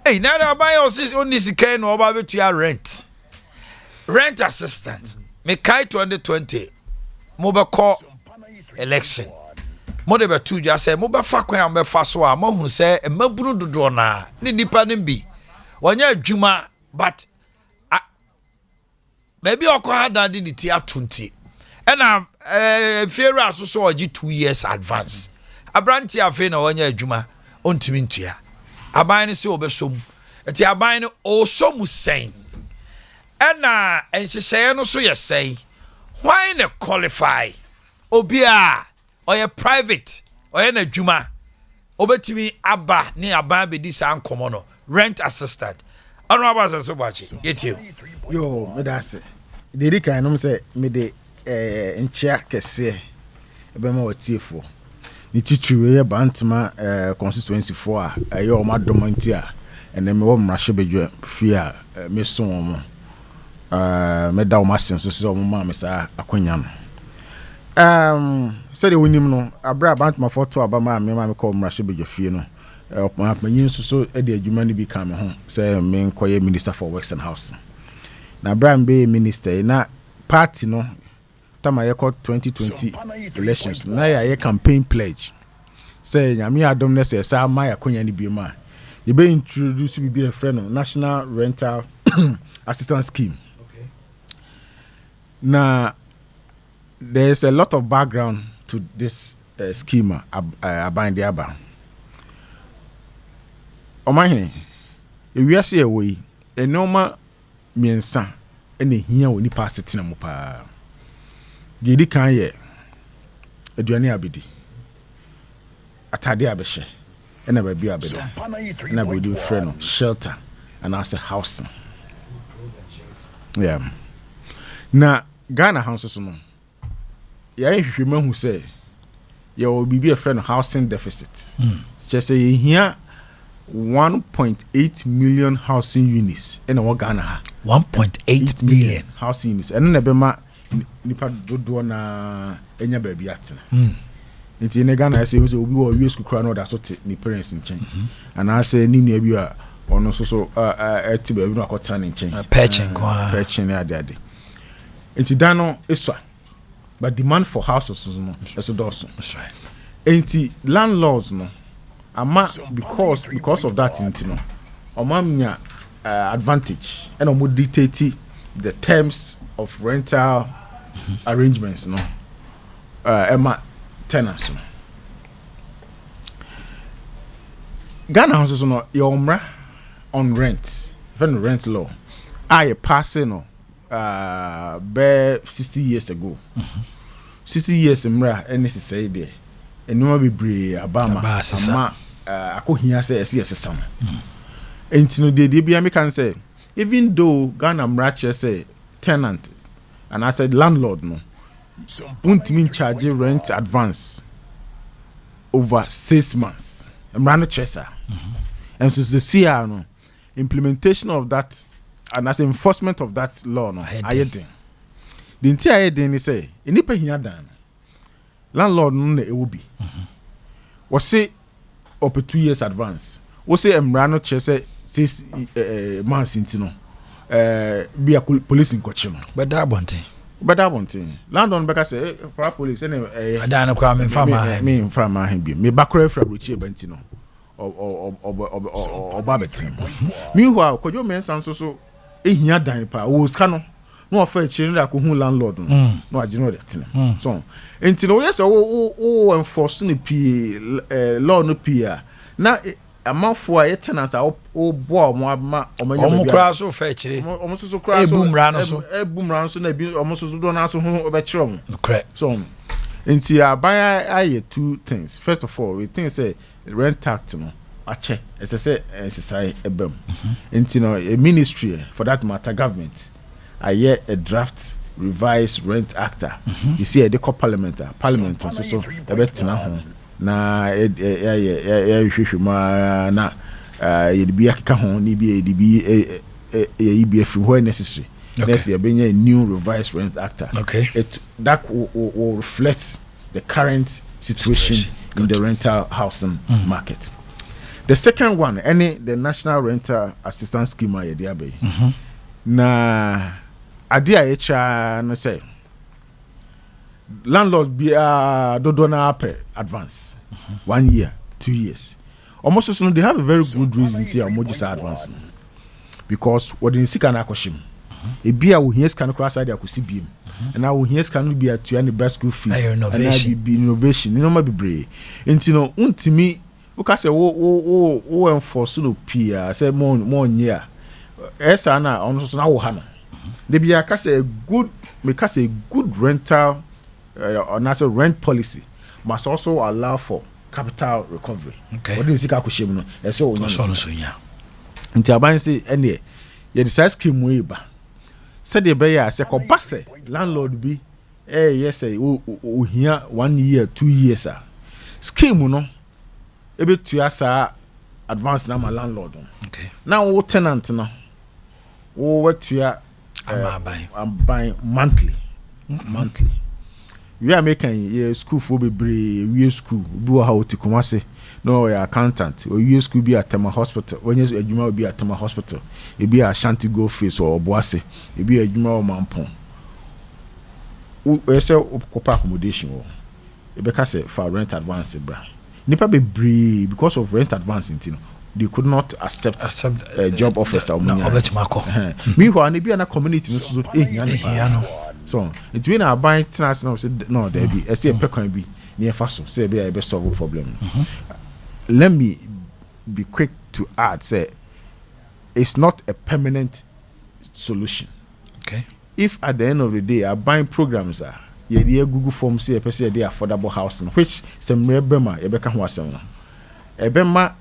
Speaker 4: na da aban o se oni sika no oba betu ya rent assistance me kai 2020 mo be call election mo de betu ja say mo be fa kwan am be fa so a mo hu say mabunu dodo na ni nipa nim bi wonya adwuma but maybe okwa had di ti atunti ena fiera asoso oji 2 years advance abranti afi na wonya adwuma ontimi ntua aban ne se obesom eti aban ne osomu sen ena enhyehyeye no so yesei why ne qualify obia oye private oye na adwuma obetimi aba ni aban be di san komo no rent assistant anu abasa so Boakye yetiu
Speaker 2: yo me da se dedi kan no say me de nchia kese ebe ma watiefo ni chichiwe ye bantama constituency for aye o madomanti a ene me wo mrahye bedwe fi a me son mo me da o masen so se o ma me sa akonya no say de wonim no abra bantama foto aba ma me ko mrahye bedwe fi no panyin so e de adwuma ni bi kan me ho say me nkoye minister for works and housing na Abraham be minister na party no tama ye 2020 elections na ye campaign pledge say nyame adom na say sa ma yakonya ni bi ma ye be introduce bi a friend no national rental assistance scheme. Okay. Now there's a lot of background to this scheme Abande Aba. Omanhene we say we enoma miensa ene hia woni pa setena mu pa gedi kan ye aduane abedi atade abehye ena ba bi abedo na ba di freno shelter and as a house na Ghana house so no ya hwehwema hu say ya obi bi a freno housing deficit just say hia 1.8 million housing units in our Ghana.
Speaker 4: 1.8 million
Speaker 2: housing units. And then bema nipa dodo na enya baby atina. Nti in Ghana say we will use kukra no that sort ni parents in change. And I say ni na bi a ono so eti baby no akota ni change.
Speaker 4: Patching kwa.
Speaker 2: Patching na ade. Nti dano eswa. But demand for houses no eso doso.
Speaker 4: That's right.
Speaker 2: Nti landlords no ama because of that intino omamnya advantage and omo dictate the terms of rental arrangements no ema tenants no Ghana houses no yomra on rent even rent law I pass no be 60 years ago 60 years mra any say there enuma bebre abama ama akohia say esesam entino de bia me can say even though Ghana mrache say tenant and I said landlord no won't mean charge rent advance over 6 months mra no chesa and so the CR no implementation of that and as enforcement of that law no ayeden the entire ayeden ni say enipa hia dan landlord no na ewo bi we say up to 2 years advance we say emra no che say 6 months into no be a police in kochi no
Speaker 4: but that bonte
Speaker 2: But that one thing. Land on Becca say, for police, anyway,
Speaker 4: I don't know me
Speaker 2: from my hand be. Me backrow from Richie Bentino or Babbitt. Meanwhile, could your men sound so here dying pa was canon. No affair children that could landlord. No, I do know that. So, until yes, enforcing the law no peer. Now, a month for a tenant, I oh, boy, my
Speaker 4: crash of fetch
Speaker 2: almost so crash boom round, so they be almost don't answer home over chum.
Speaker 4: Correct.
Speaker 2: So, until I buy I two things. First of all, we think say rent tax, no, a check, as I say, society a bum. Until a ministry for that matter, government. I hear a draft revised rent actor. You see, a deco parliament so a bit now. Na na be a kahon ni be where necessary. Let's say a new revised rent actor.
Speaker 4: Okay.
Speaker 2: That will reflect the current situation in the rental housing market. The second one, the national rental assistance scheme na Adea Akye no say landlords be do na pay advance 1 year 2 years almost so they have a very good reason to emoji advance because what in sika na akoshim e bia wo hies kan cross side akosi biem na wo hies kan be atu any best school fees and be innovation no ma bebre enti no untimi wo ka say wo enforce no pia say mo nya esa na ono so na wo ha no they be a good rental or national rent policy must also allow for capital recovery.
Speaker 4: Okay.
Speaker 2: What is it? Kakushim no? So
Speaker 4: nya.
Speaker 2: Nti aban say ene ye decide scheme we ba. Said the beya say ko base landlord bi yes say o hia 1 year 2 years scheme no e be tua sa advance na ma landlord.
Speaker 4: Okay.
Speaker 2: Now wo tenant no wo tua I'm buying monthly. Monthly. We are making school for we school. Do how to come say no accountant. We school be at Tema Hospital. When you will be at Tema Hospital. It be a Shanty Go Face or Boakye. It be a Juma or Mampon. We say accommodation. It because for rent advance, bra. Nipa be because of rent advance, they could not accept job offers. Meanwhile, they be in a community. So it's been a buying tenants now. Said no, there be. I see a pecan be near Faso. Say be a best solve problem. Let me be quick to add. Say it's not a permanent solution.
Speaker 4: Okay.
Speaker 2: If at the end of the day, our buying programs are Google Form say a person they affordable housing, which some rare Bema a become was a Bema.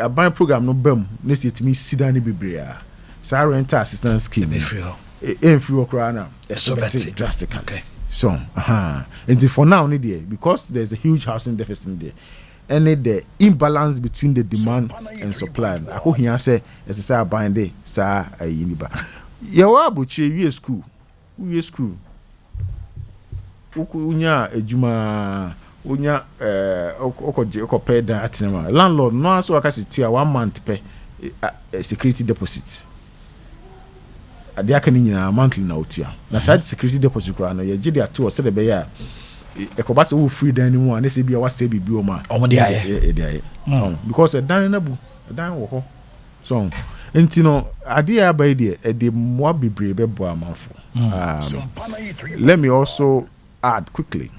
Speaker 2: A buy program no bem next it me sidani bibria sa rental assistance scheme
Speaker 4: be free
Speaker 2: free okra na
Speaker 4: so
Speaker 2: drastically.
Speaker 4: Okay.
Speaker 2: So and for now need there because there's a huge housing deficit there and the imbalance between the demand and supply ako hia say as say buying dey sa ayiniba ye wa abroche wie school unya ejuma unya pay that cinema landlord no so aka situa 1 month pay security deposit Adea Akye nyina monthly na otua na side security deposit kra na ye gide ato o se de be ya ekobase wo free dan ni mu an se bia wa se bibi o ma
Speaker 4: omo de aye
Speaker 2: because dan na bu dan wo ho so enti no Adea Abia de e de mo bebre be bo amanfo let me also add quickly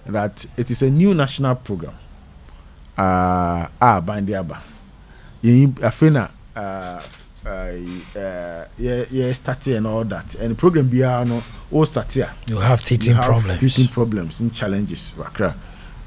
Speaker 2: that it is a new national program. Bandiaba. Afena starting and all that. And the program be no all start here.
Speaker 4: You have teething
Speaker 2: problems and challenges. Free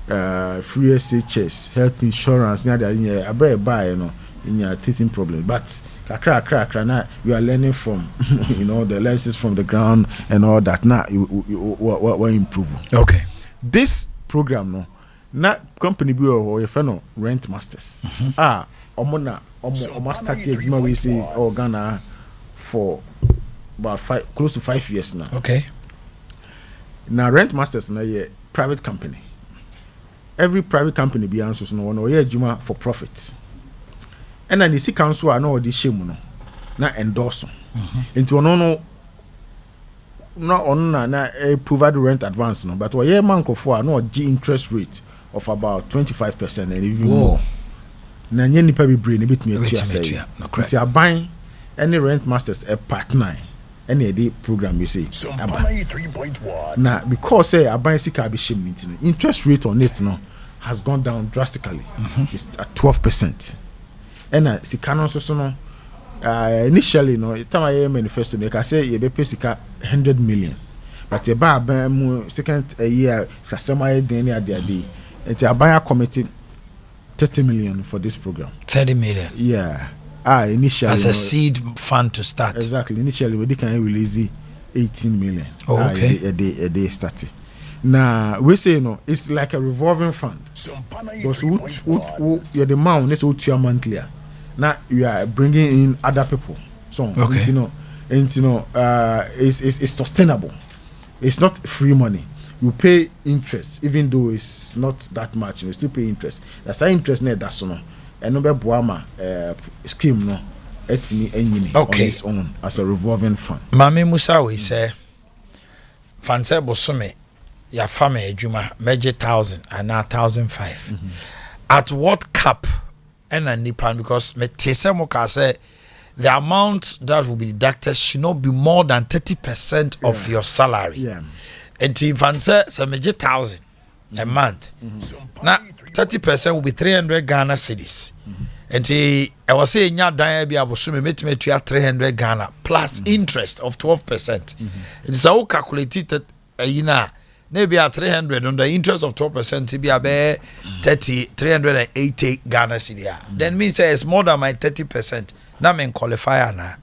Speaker 2: SHS, health insurance, in your teething problems. But now you are learning from the lessons from the ground and all that. Now you improve.
Speaker 4: Okay.
Speaker 2: This program no na company bi or your friend rent masters omo start here we say Ghana for about close to 5 years now.
Speaker 4: Okay.
Speaker 2: Now rent masters na ye private company. Every private company be answers no one or juma for profit. And then the city council are no the shame no na endorse. Into no not on na provide rent advance no, but we man for no G interest rate of about 25% and even more. Na nye nipa be brain bit me to say. It's a buying any rent masters a part 9 any day program you say. Now because say a buying sika be shame interest rate on it no has gone down drastically. It's at 12%. And sika no so no initially no time I manifesto they can say you be pay sika 100 million. But a bar second a year sasema dey at their day. It's a buyer committee 30 million for this program.
Speaker 4: 30 million.
Speaker 2: Yeah. Initially
Speaker 4: as a seed fund to start.
Speaker 2: Exactly. Initially we can release 18 million.
Speaker 4: Oh, okay.
Speaker 2: A day starting. Now we say it's like a revolving fund. Because you're the amount that's what you are monthly. Now you are bringing in other people. So
Speaker 4: okay.
Speaker 2: It's sustainable. It's not free money. You pay interest, even though it's not that much. You still pay interest. That's how interest net. That's no. And no boama scheme no.
Speaker 4: Okay.
Speaker 2: On its own as a revolving fund.
Speaker 4: Mami Musa we say, fancy bosome ya family juma meje 1,000 and now 1,500. At what cap? And a nipan because me tese mo ka say the amount that will be deducted should not be more than 30% of your salary.
Speaker 2: Yeah.
Speaker 4: And if I say 1,000 a month, now 30% will be 300 Ghana cedis. And I was saying, "Ya Adea Akye Abia me to 300 Ghana plus interest of 12%." It's all calculated. Maybe at 300 on the interest of 12%, to be a 380 Ghana cedi. Then means it's more than my 30%. Now me qualifier na.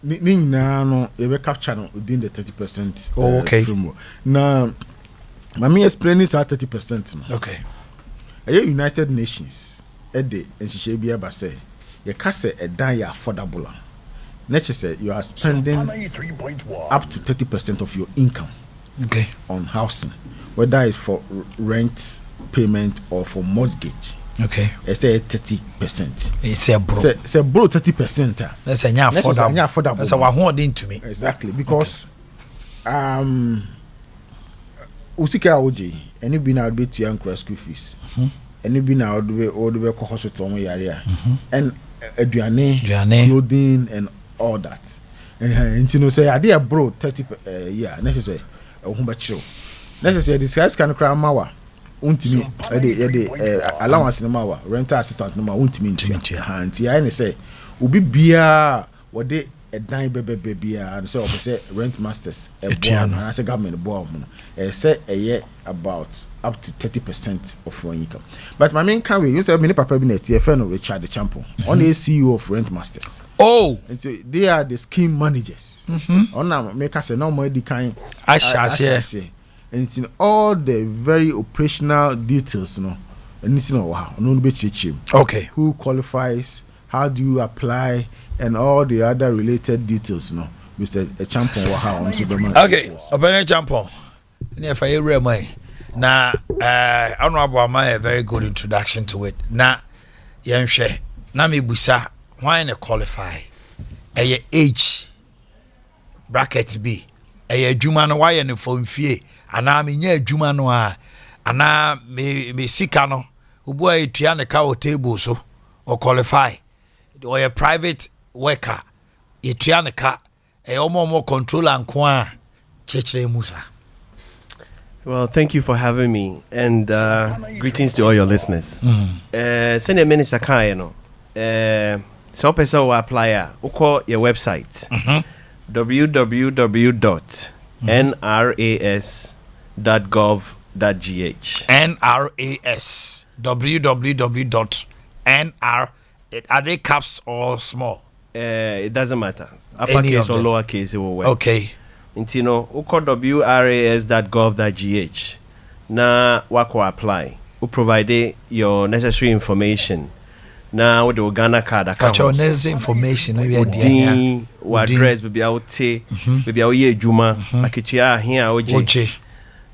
Speaker 2: No, you capture within the 30%.
Speaker 4: Oh, okay.
Speaker 2: Now, me explain this at 30%.
Speaker 4: Okay.
Speaker 2: United Nations, Ede and Shishebia Basse, you can say a die affordable. Nature said you are spending up to 30% of your income.
Speaker 4: Okay.
Speaker 2: On housing, whether it's for rent payment or for mortgage.
Speaker 4: Okay.
Speaker 2: It's say 30%.
Speaker 4: It's a bro.
Speaker 2: It's a bro 30%.
Speaker 4: That's a affordable. That's what holding to me.
Speaker 2: Exactly because usika oji any be now be to young school fees. Any be now all the way to hospital area and aduane, clothing and all that. And you know say I did bro 30 yeah necessary chill. Necessary this guys can cry mawa. Untimi allowance no mawa rental assistance no mawa untimi ntia and say obi bia what they a dime baby bia and so say rent masters and I say government bomb say a year about up to 30% of your income. But my main can we you say many papa binet TFN Richard the champion on the CEO of rent masters.
Speaker 4: Oh,
Speaker 2: and so they are the scheme managers. On now make us a normal the kind
Speaker 4: I shall
Speaker 2: and in all the very operational details, and it's wow, no be cheap.
Speaker 4: Okay.
Speaker 2: Who qualifies? How do you apply? And all the other related details, Mr. Champion wow on Superman.
Speaker 4: Okay, Open Champion. If I hear my now, honorable Amaya, a very good introduction to it. Now, Yamshe, Nami Busa, why not qualify? A age bracket B, a Juman why and for fee. Ana me nya adwuma no a ana me sika no obo a etua ne ka o table so or qualify or a private worker etua ne ka e omo control anko a chechire musa.
Speaker 8: Well, thank you for having me and greetings to all your listeners. Send a minister kan no so person will apply uko your website www.nras.gov.gh.
Speaker 4: NRAS www.nr. Are they caps or small?
Speaker 8: It doesn't matter. Uppercase or lowercase it will work.
Speaker 4: Okay.
Speaker 8: Intino uko wras.gov.gh. Na wako apply. We provide your necessary information. Now with the Ghana card account.
Speaker 4: Your necessary information.
Speaker 8: Udi, address, baby I would say, baby I would ye Juma, akichia here oje.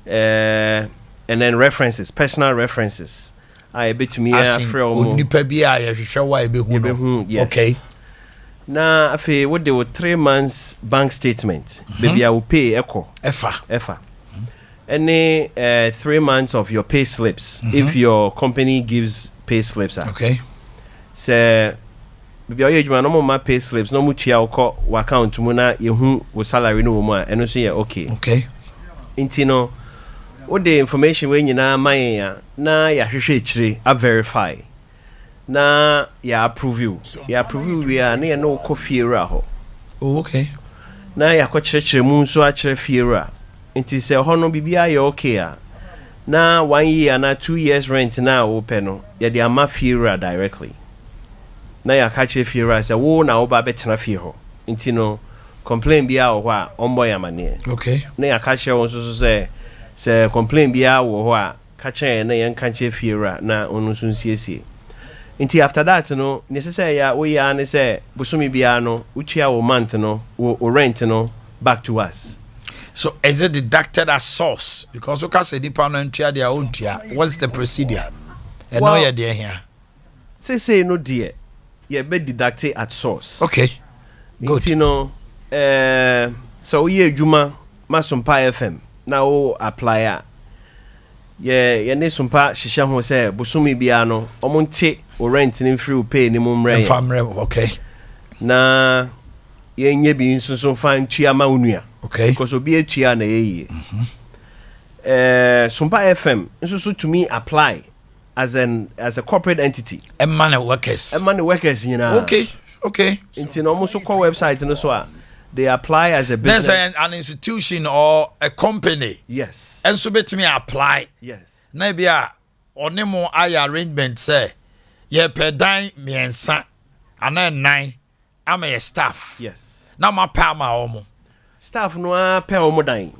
Speaker 8: And then references, personal references. I bet to me
Speaker 4: yes.
Speaker 8: Okay. na afi what they were 3 months bank statement baby I will pay efa any 3 months of your pay slips if your company gives pay slips
Speaker 4: okay
Speaker 8: say baby oye adwuma no mo pay slips no mo tua wo account mu na yehu wo salary no mo a eno so ye okay intino what the information we nyina man ya na ya hwehwe ekire a verify na ya approve you we are na no kofiera ho
Speaker 4: okay
Speaker 8: na ya ko kyerɛkyerɛ mu nso a kyerɛ fiera nti sɛ ho no bibia ya okay a na 1 year na 2 years rent na wo pɛ no ya de ama fiera directly na ya ka kyerɛ fiera sɛ wo na wo ba betena fie ho nti no complain bia wo ho a ombo ya mane
Speaker 4: okay
Speaker 8: na ya ka kyerɛ wo nso sɛ complain bia wo ho a ka kyerɛ na yɛn ka kyerɛ fiera na onu nso nsiesie nti after that no necessary ya we ya ne say busumi bia no utua wo month no wo rent no back to us.
Speaker 4: So is it deducted as source because you can say nipa no ntua their own tua? What's the procedure? And well, no you there here.
Speaker 8: Say no dear. You be deducted at source.
Speaker 4: Okay. Good.
Speaker 8: You know so ye juma ma Sompa FM now apply ye ne Sompa hihye ho say busumi bia no omonte o rent ni free pay ni mum rent
Speaker 4: okay
Speaker 8: na ye nye bi nso fan tua ma onua
Speaker 4: okay
Speaker 8: because obi atua na ye Sompa FM nso to me apply as a corporate entity
Speaker 4: money workers
Speaker 8: nyina
Speaker 4: okay
Speaker 8: nti no mo so call website no so a they apply as a business.
Speaker 4: There's an institution or a company.
Speaker 8: Yes.
Speaker 4: And so bet me apply.
Speaker 8: Yes.
Speaker 4: Maybe a onemo aya arrangement say ye per dime miensa and then 9 I'm a staff.
Speaker 8: Yes.
Speaker 4: Now my pa ma omo.
Speaker 8: Staff no a per omo dine.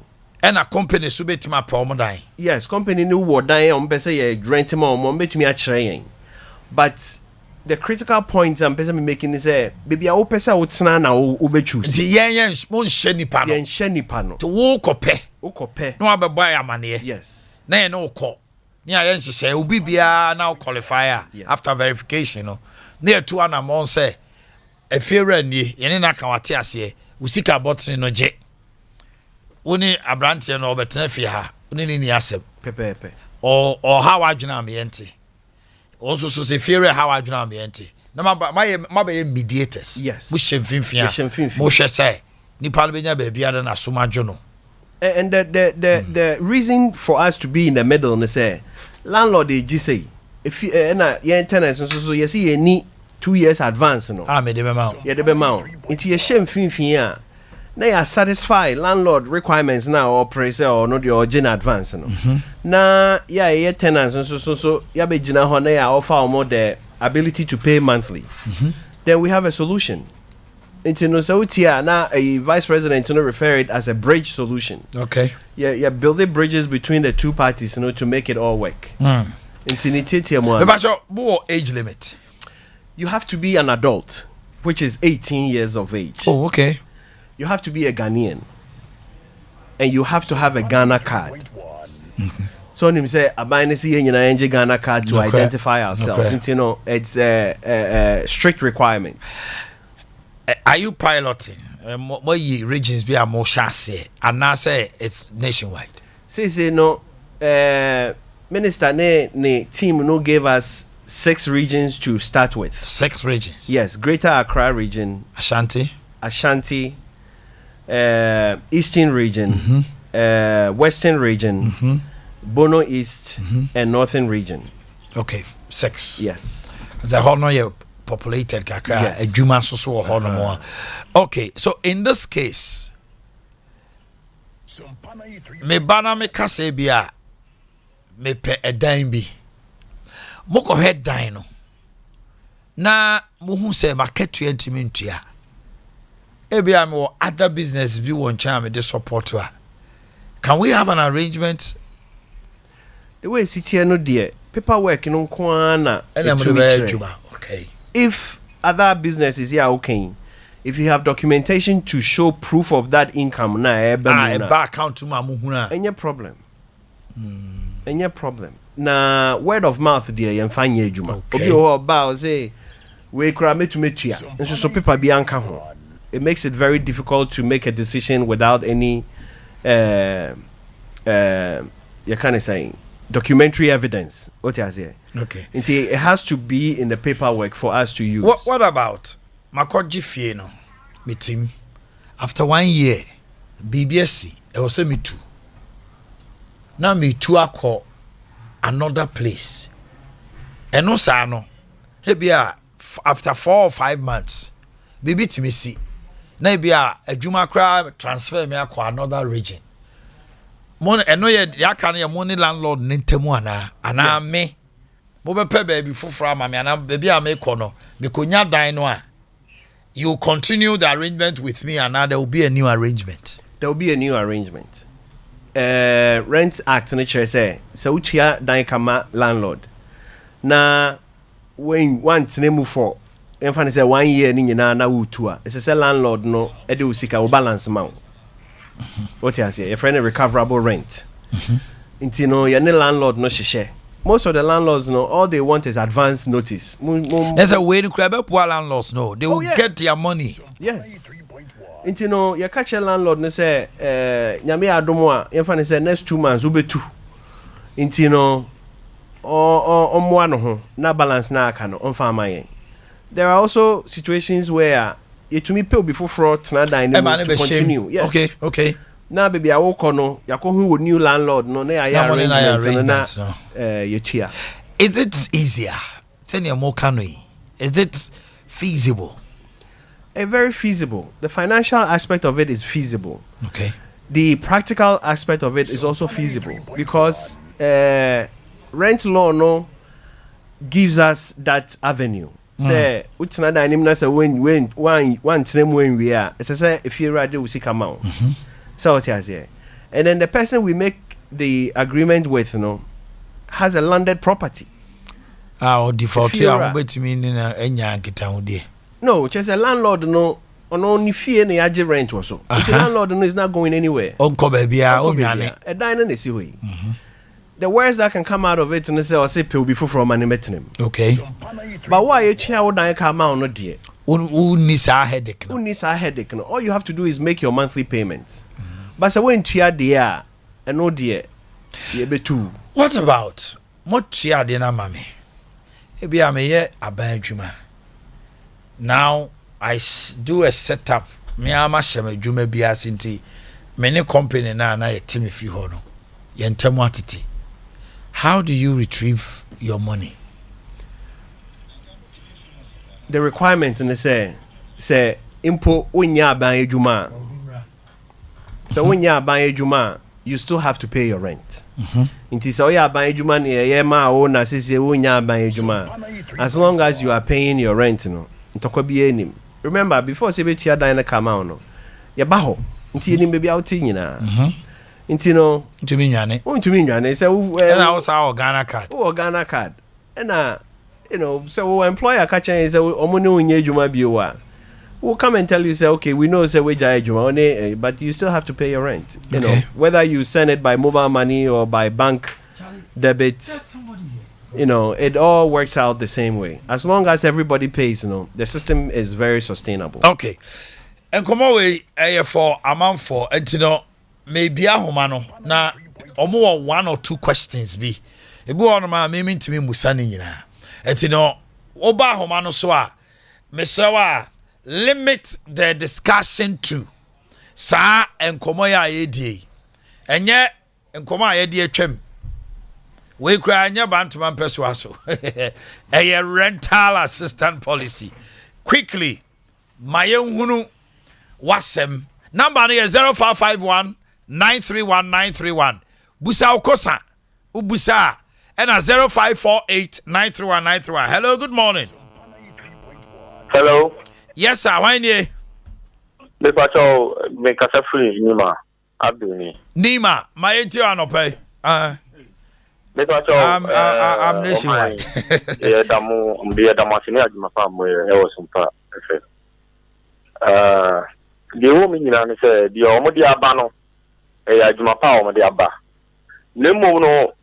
Speaker 4: And a company so bet me per omo dine.
Speaker 8: Yes, company no wo dine on be say ye rent mo omo bet me a kyerɛ. But the critical point I'm person making is baby I wo pesa wo tena na wo be choose.
Speaker 4: Di yen mo nhye nipa no.
Speaker 8: Yen hye nipa no.
Speaker 4: To wo kopɛ.
Speaker 8: Wo kopɛ.
Speaker 4: No abɛbɔ amane.
Speaker 8: Yes.
Speaker 4: Na yen no kɔ. Ni ayen hyehyɛ obi bia na qualifier after verification no. Na etu anamon say efiera nie yen na ka wate ase. Wo sika bottle no gye. Woni abrante no obetena fie ha. Woni ni asɛm.
Speaker 8: Pepepe.
Speaker 4: Or how adwena am yente. Also so se fear how I do me enti na my mediators
Speaker 8: yes
Speaker 4: mo hwemfimfia mo hwe say nipa no benya ba bia na somadwo no
Speaker 8: and the reason for us to be in the middle ne say landlord dey say if na your tenants so you see you need 2 years advance no
Speaker 4: me dey be ma
Speaker 8: ye dey be ma nti ye hwemfimfia na ya satisfy landlord requirements now or price or no the original advance no na ya tenants so ya be gina ho na ya offer more the ability to pay monthly then we have a solution into no so tia na a vice president to refer it as a bridge solution.
Speaker 4: Okay,
Speaker 8: yeah building bridges between the two parties to make it all work. Into
Speaker 4: more age limit,
Speaker 8: you have to be an adult, which is 18 years of age.
Speaker 4: Oh, okay.
Speaker 8: You have to be a Ghanaian and you have to have a Ghana card. So him say abine see Ghana card to identify ourselves. You know, it's a strict requirement.
Speaker 4: Are you piloting? What regions be a more chassis and now say it's nationwide? Say
Speaker 8: no minister ne team no gave us 6 regions to start with. 6 regions? Yes, Greater Accra region, Ashanti, Eastern region, Western region, Bono East, and Northern region.
Speaker 4: Okay, 6.
Speaker 8: Yes.
Speaker 4: The whole no populated kakra. Yes. Okay, so in this case, me bana me kase bia me pe edan bi. Moko head dino. Na muhu se market 20 mintua. Maybe I'm other business be one charm the support her. Can we have an arrangement?
Speaker 8: The way sit here no dear paperwork no kwana.
Speaker 4: Okay.
Speaker 8: If other businesses here okay. If you have documentation to show proof of that income na
Speaker 4: a back account to mamuhuna.
Speaker 8: Any problem. Any problem. Na word of mouth dear yemfanye juma. Obi o ba say we kura metumetua nso so paper bi anka ho. It makes it very difficult to make a decision without any you kind of saying documentary evidence. What you say?
Speaker 4: Okay.
Speaker 8: It has to be in the paperwork for us to use.
Speaker 4: What about Makoji Fieno meeting after 1 year? BBSC, it was me too. Now me too akọ another place. And no sano. After 4 or 5 months, BB to me see. Na bia adwuma kra transfer me akọ another region. Mon eno ye aka na money landlord nintemu ana me. Bo be pe baby fufura ama me ana baby a me kọ no. Me konya dan no a. You continue the arrangement with me and now there will be a new arrangement.
Speaker 8: There will be a new arrangement. Rent Act nature say so uchia dan kama landlord. Na when one name for enfane say 1 year ni nyina na wutua. It's say landlord no e de usika o balance ma. What you say? Your friend recoverable rent. Inti no your landlord no share. Most of the landlords know all they want is advance notice.
Speaker 4: There's a way to grab poor landlords know they will get their money.
Speaker 8: Yes. Inti no you catch a landlord no say nyame adomo a yemfa say next 2 months ubetu. Inti no omwa no ho na balance na aka no onfa amaye. There are also situations where it to me pay before fraud na dan to continue. Yes.
Speaker 4: Okay.
Speaker 8: Na baby I walk on no yakohu wo new landlord no na ya arrangement no yetia.
Speaker 4: Is it easier? Send your more canui. Is it feasible?
Speaker 8: Very feasible. The financial aspect of it is feasible.
Speaker 4: Okay.
Speaker 8: The practical aspect of it is also feasible because rent law no gives us that avenue. Say utina da nim na say when one time when we are it's say if you ready we see come out. So what has here. And then the person we make the agreement with has a landed property.
Speaker 4: Or default no, just a landlord no on only fee and the rent or so. The landlord no is not going anywhere. A dine is way. The words that can come out of it and say or say pay before from an him. Okay.
Speaker 8: But why a child would come out no dear?
Speaker 4: Who needs a headache?
Speaker 8: Who needs a headache? All you have to do is make your monthly payments. But so when to your dear and no dear, you be too.
Speaker 4: What about what tia dina mami? Ebi ameye abanjuma. Now I do a setup. Me ama sheme juma bi asinti. Many company na ye team if you hono. Yentemu atiti. How do you retrieve your money?
Speaker 8: The requirement in the say impo unya abanjuma. So when you are buying juma, you still have to pay your rent. It is all you are buying juma as long as you are paying your rent, remember before Sebetia Dina come out, you baho until maybe out in Intino
Speaker 4: to me, Yanni.
Speaker 8: To me, Yanni. So,
Speaker 4: and I was our Ghana card.
Speaker 8: Oh, Ghana card. And so employer catching is a omono in Juma Biwa. We'll come and tell you, say, okay, we know, say, but you still have to pay your rent. You know, whether you send it by mobile money or by bank debit, it all works out the same way. As long as everybody pays, the system is very sustainable.
Speaker 4: Okay. And come away for a month for, and maybe a homano. Now, or 1 or 2 questions be. A boy on my meaning to me, Musani, and Oba homano soa, Mesawa. Limit the discussion to sa and komoya ADA. And yet, and koma ADA trim. We cry your bantaman persuaso. A rental assistant policy. Quickly, my young hunu wasem. Number is 0551 931 931. Busa Okosa, Ubusa, and a 0548 931 931. Hello, good morning.
Speaker 9: Hello.
Speaker 4: Yes, sir. Why nie?
Speaker 9: Me pacho me kasa free Nima. Abduni.
Speaker 4: Nima, my enti anope.
Speaker 9: Me pacho
Speaker 4: I'm nationwide.
Speaker 9: Yeah, damu damu sini ajuma pa mo e Sompa efe. The woman nyina ne say the omo di aba no e ajuma pa omo di aba. Nemo no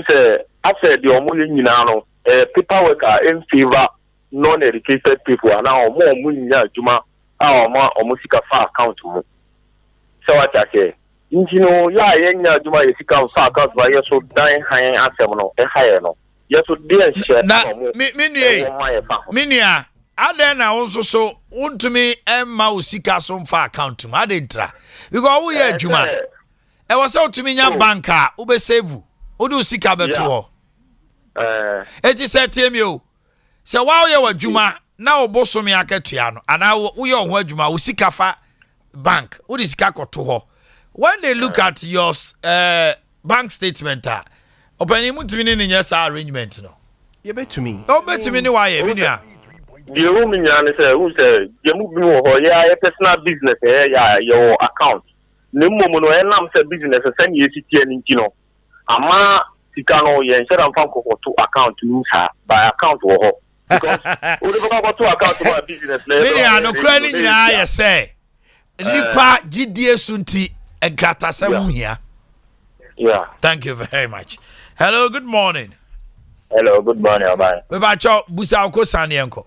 Speaker 9: say after the omo nyina no paperwork in favor non-educated people and now more money juma or sika fa account mu. So what I say, you know, yeah, yeah, juma sika fa account by so dying high asem no e high no. Yes, so dear share.
Speaker 4: Minia, aden na wonso so wontumi emma osika so mfa account mu adentra. Because we hear juma. E was so to me nya banka ube save. Odu osika beto ho. Eti say tiem yo. Say wa ye wa juma na oboso me akatua no ana wo ye ho adwuma osika fa bank. Odi sika koto ho. When they look at your bank statement opani mutumi ni nyesa arrangement no. Ye betumi. O betumi ni wa ye binua.
Speaker 9: The room in yan say who say you move no ho ya personal business ya your account. Ne momo no enam say business send you tie ni ntino. Ama sika no ye nse am fan ko to account ni sa by account wo ho. Because we go to account by business na.
Speaker 4: Binua no kra ni nyina ye say nipa gidie sunti egrata sam hia.
Speaker 9: Yeah.
Speaker 4: Thank you very much. Hello, good morning.
Speaker 9: Hello, good morning, Oman.
Speaker 4: We ba cho busa ko sane enko.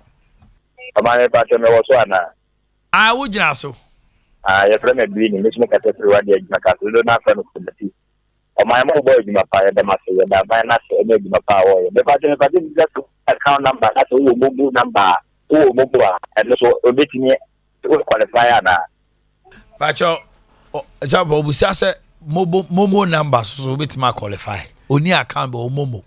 Speaker 9: Oman pa cho me wo so ana.
Speaker 4: Ah, wo gina so.
Speaker 9: Your friend me bi ni me ka te free wa dia gina ka so do na fa no committee. Oman mo boy gina pa ya da ma se ya da ba na se me gina pa wo. Me pa cho just account number that wo mobile number. Wo mobile and so obetini wo qualify ana.
Speaker 4: Ba cho jabo busa se momo number so betima qualify. Oni account be momo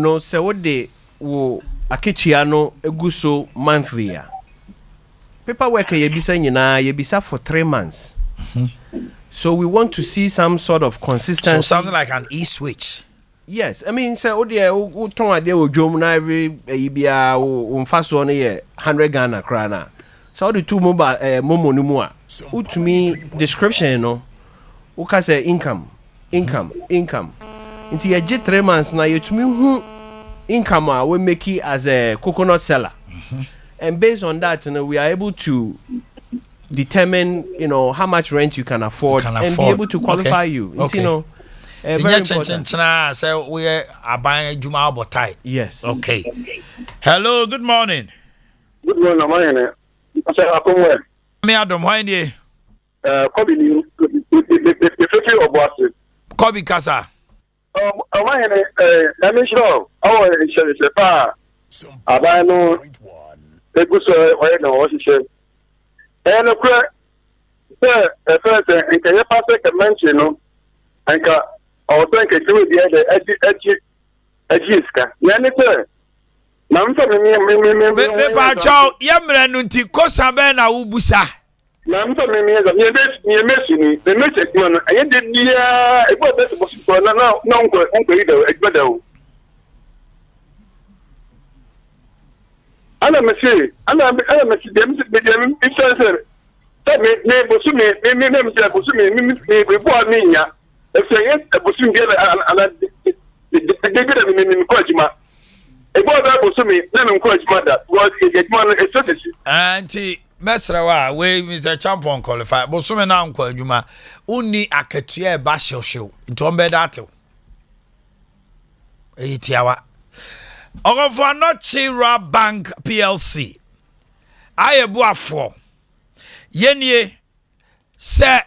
Speaker 8: no se wode wo akechia no eguso monthly ya paperwork ye bisa nyina ye bisa for 3 months. So we want to see some sort of consistency.
Speaker 4: So something like an e-switch.
Speaker 8: Yes, I mean say ode o ton ade o dwom na every bia o mfaso no ye 100 Ghana krana. So ode two mobile momo no mu a utumi description no o ka say income. Into your 3 months now, you to me who income we make it as a coconut seller, and based on that, we are able to determine, how much rent you can afford and be able to qualify you.
Speaker 4: Okay.
Speaker 8: Very important.
Speaker 4: So we are buying Juma Botai.
Speaker 8: Yes.
Speaker 4: Okay. Hello. Good morning.
Speaker 9: Good morning, Omanhene.
Speaker 4: Me Adam, why nie?
Speaker 9: Kobi ni the future of what?
Speaker 4: Kobi Kasa.
Speaker 9: Omanhene, let me show. Oh, it's a pa. Abano. Eguso oye na wo hihye. No kra. First, and can you pass a mention no? And ka o think it will be ejiska. Yanite. Na mfa me
Speaker 4: ba chaw yemre no nti kosa be na ubusa.
Speaker 9: Na mfa me ye mesini the message no aye de dia e bo be so na onko ida egbeda o. Ana mesi dem insurance. Me bosu me bosu me bo aninya. E se yes e bosu nge ana de ko ajima. E bo da bosu me na me ko ajima da. Was e ajima no e strategy.
Speaker 4: Anti mesrawa we Mr. Champion qualify. Bosu me na nko ajuma. Uni akatua e ba hyew. Nti on be datew. E tiawa. Ogofo Chira Bank PLC. Ayebuafo. Yenie se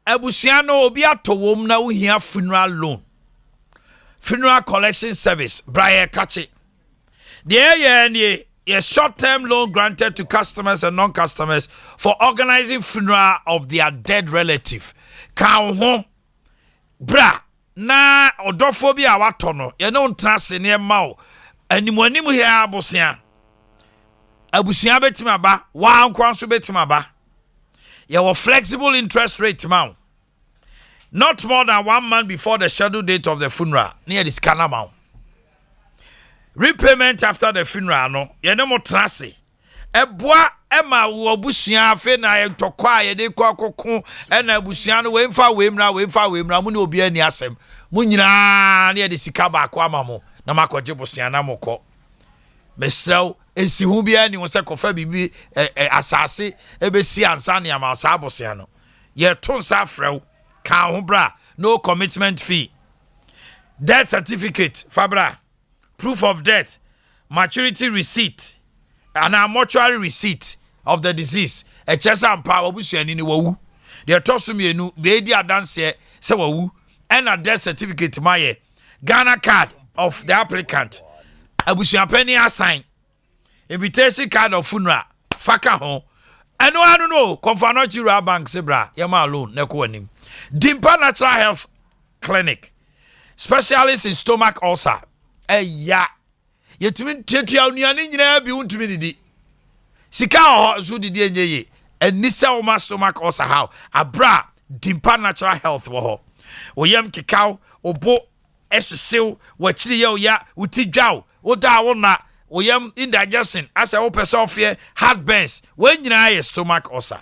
Speaker 4: abusiano obi atowom na uhia funeral loan. Funeral collection service. Brian Kachi. The short-term loan granted to customers and non-customers for organizing funeral of their dead relative. Ka bra na odophobia watono. Ye no ntrase ne ma o. Animuanim here abusia betima ba wa nkwanso betima ba ye were flexible interest rate ma not more than 1 month before the scheduled date of the funeral near the scanner ma repayment after the funeral no ye no mo trase eboa ema wo abusia afe na ye tokwa ye de kokoko e na abusia no we mfa we mra mu ne obi ani asem mu nyina ne de sika ba akwa amamo na makoje bosiana moko mesraw esi hu bia ni wose kofa bibi asase ebesi ansa ne ama sa bosiano ye to nsa frew ka ho bra no commitment fee death certificate fabra proof of death maturity receipt and a mortuary receipt of the disease a chesa and power obusuani ni wawu de toso mienu be di adanse se wawu and a death certificate maye Ghana card of the applicant abusuapeni assign invitation card of funeral faka ho and no I don't know Confanochira Bank Zebra yama alone neko anim Dimpa Natural Health Clinic specialist in stomach ulcer ya yetumi tetua nuane nyina bi untumi didi sika ho so didi enyeye enisa oma stomach ulcer how abra Dimpa Natural Health wo ho oyam kikao obo essew wachiri ye oya utidwaw oda wona oyam indigestion as a person fear heartburns when nyina ye stomach ulcer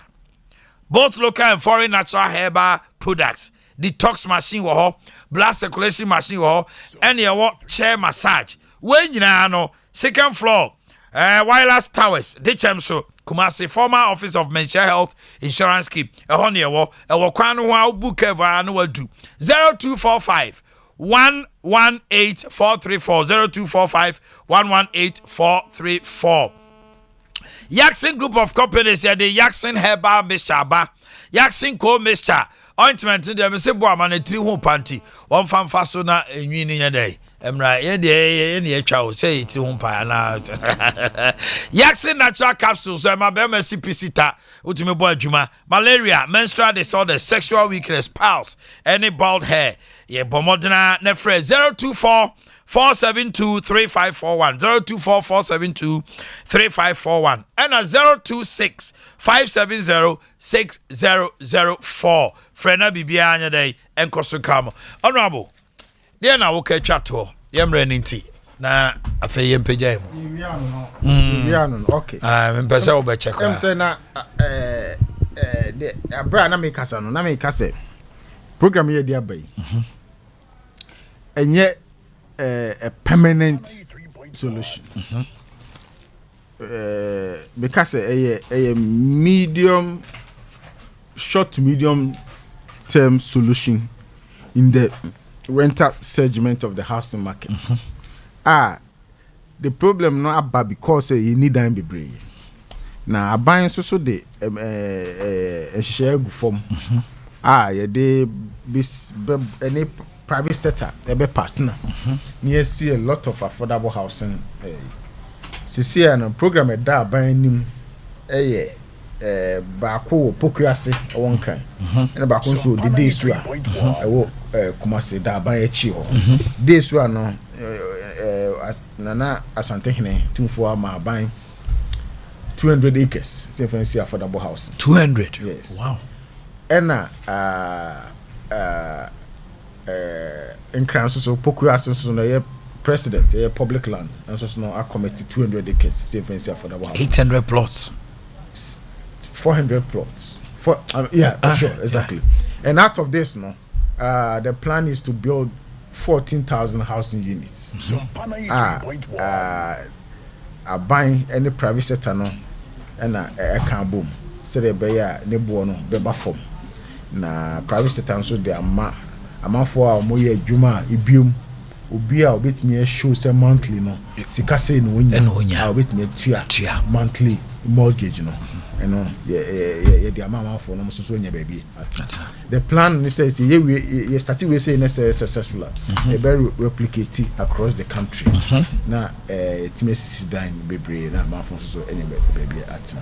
Speaker 4: both local and foreign natural herbal products detox machine wo ho blood circulation machine wo ho and ye wo chair massage when nyina no second floor wireless towers dichem so Kumasi former office of mental health insurance scheme ehon ye wo kwan ho a book ever no wadu 0245 118434 0245 118434 Yaxin group of companies here the Yaxin herbal mixture ba Yaxin co mixture ointment dem se bo amana tri ho panty one fan faso na enwi ni yedai emra ye de na etwa o say tri ho pa na Yaxin natural capsules so ma be ma CPC ta utumi bo adwuma malaria menstrual disorders sexual weakness pulse any bald hair ye bomodena na frɛ 024 472 3541 024 472 3541 and 026 570 6004 frena bibia anya dai enkoso kam honorable dey na wo ka twato yemre ninti na afa yempeja mu
Speaker 2: no okay
Speaker 4: mpesa wo be check
Speaker 2: em say na de abra na me kasa no na me kasa program here dey abai enye a permanent solution because a medium short to medium term solution in the rental segment of the housing market. The problem not about because you need them be brave. Now buying so the share form. Yeah, they any private sector a partner. Me see a lot of affordable housing. See an program at that buying him Bako Pokuase one kind. And Bako so the days we are I will Kumasi that buy a chio. Days we are no Nana Asantehne 2 my buying 200 acres. Say fancy affordable house.
Speaker 4: 200.
Speaker 2: Yes.
Speaker 4: Wow.
Speaker 2: And in crowns so Pokuase so no president a public land and so no a committee 200 acres. Say fancy affordable house.
Speaker 4: 800 plots.
Speaker 2: 400 plots. Sure, exactly. And out of this, the plan is to build 14,000 housing units. Buying any private sector and a can boom. So they buy a neighbor form. Na private sector so they are for our moye juma ibium. Ubia bit me show say monthly Sika say no winya. Bit me tia monthly mortgage the amount for no so baby. The plan says we started we say successful. Very replicate across the country. Now it may sit down baby na amount for so any baby at.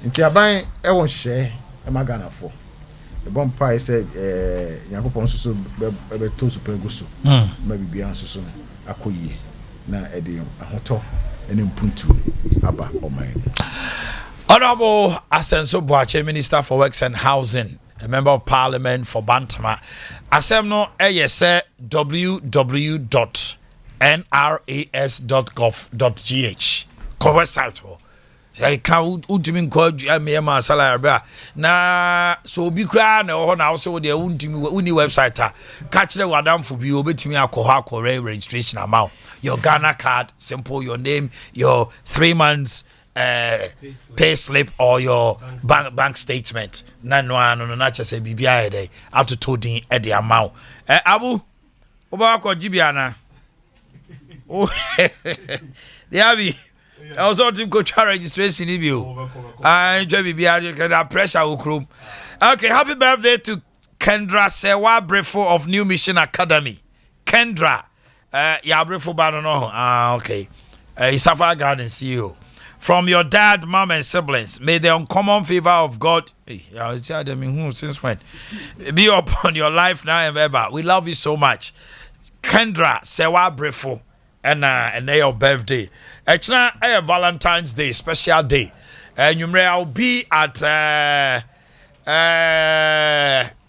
Speaker 2: Nti aban e won share e magana for. The bomb pie said Yakopon so be to super go so. Maybe be answer so akoyi na e de ahoto ene mpuntu aba Omanhene.
Speaker 4: Honorable Asenso Boakye, Minister for Works and Housing, a Member of Parliament for Bantama. Asemno say www.nras.gov.gh. Cover site. I can't ultimate code me salary. Na so be crying or also the uni website. Catch the wadam for you, bet me a coha registration amount. Your Ghana card, simple, your name, your 3 months. Pay slip or your bank statement. No, just say BBI day out to toting at the amount. Abu Obako Gibiana. Oh, the Abby, Also, to go to registration in you. I enjoy the pressure. Okay, happy birthday to Kendra Sewa Brefo of New Mission Academy. Kendra, Brefo Banono. Okay. Isafa Garden CEO. From your dad, mom, and siblings, may the uncommon favor of God, since when, be upon your life now and ever. We love you so much. Kendra Sewa Brefo, and your birthday. Actually, Valentine's Day, special day. And you may I'll be at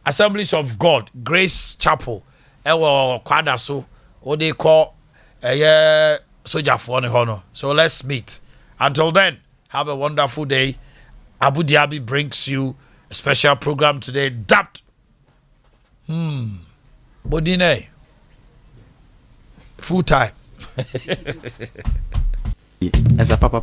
Speaker 4: Assemblies of God, Grace Chapel, Kwadaso, what they call Soldier for Honor. So let's meet. Until then, have a wonderful day. Abu Dhabi brings you a special program today. Dapt. Bodine. Full time.
Speaker 2: As a papa.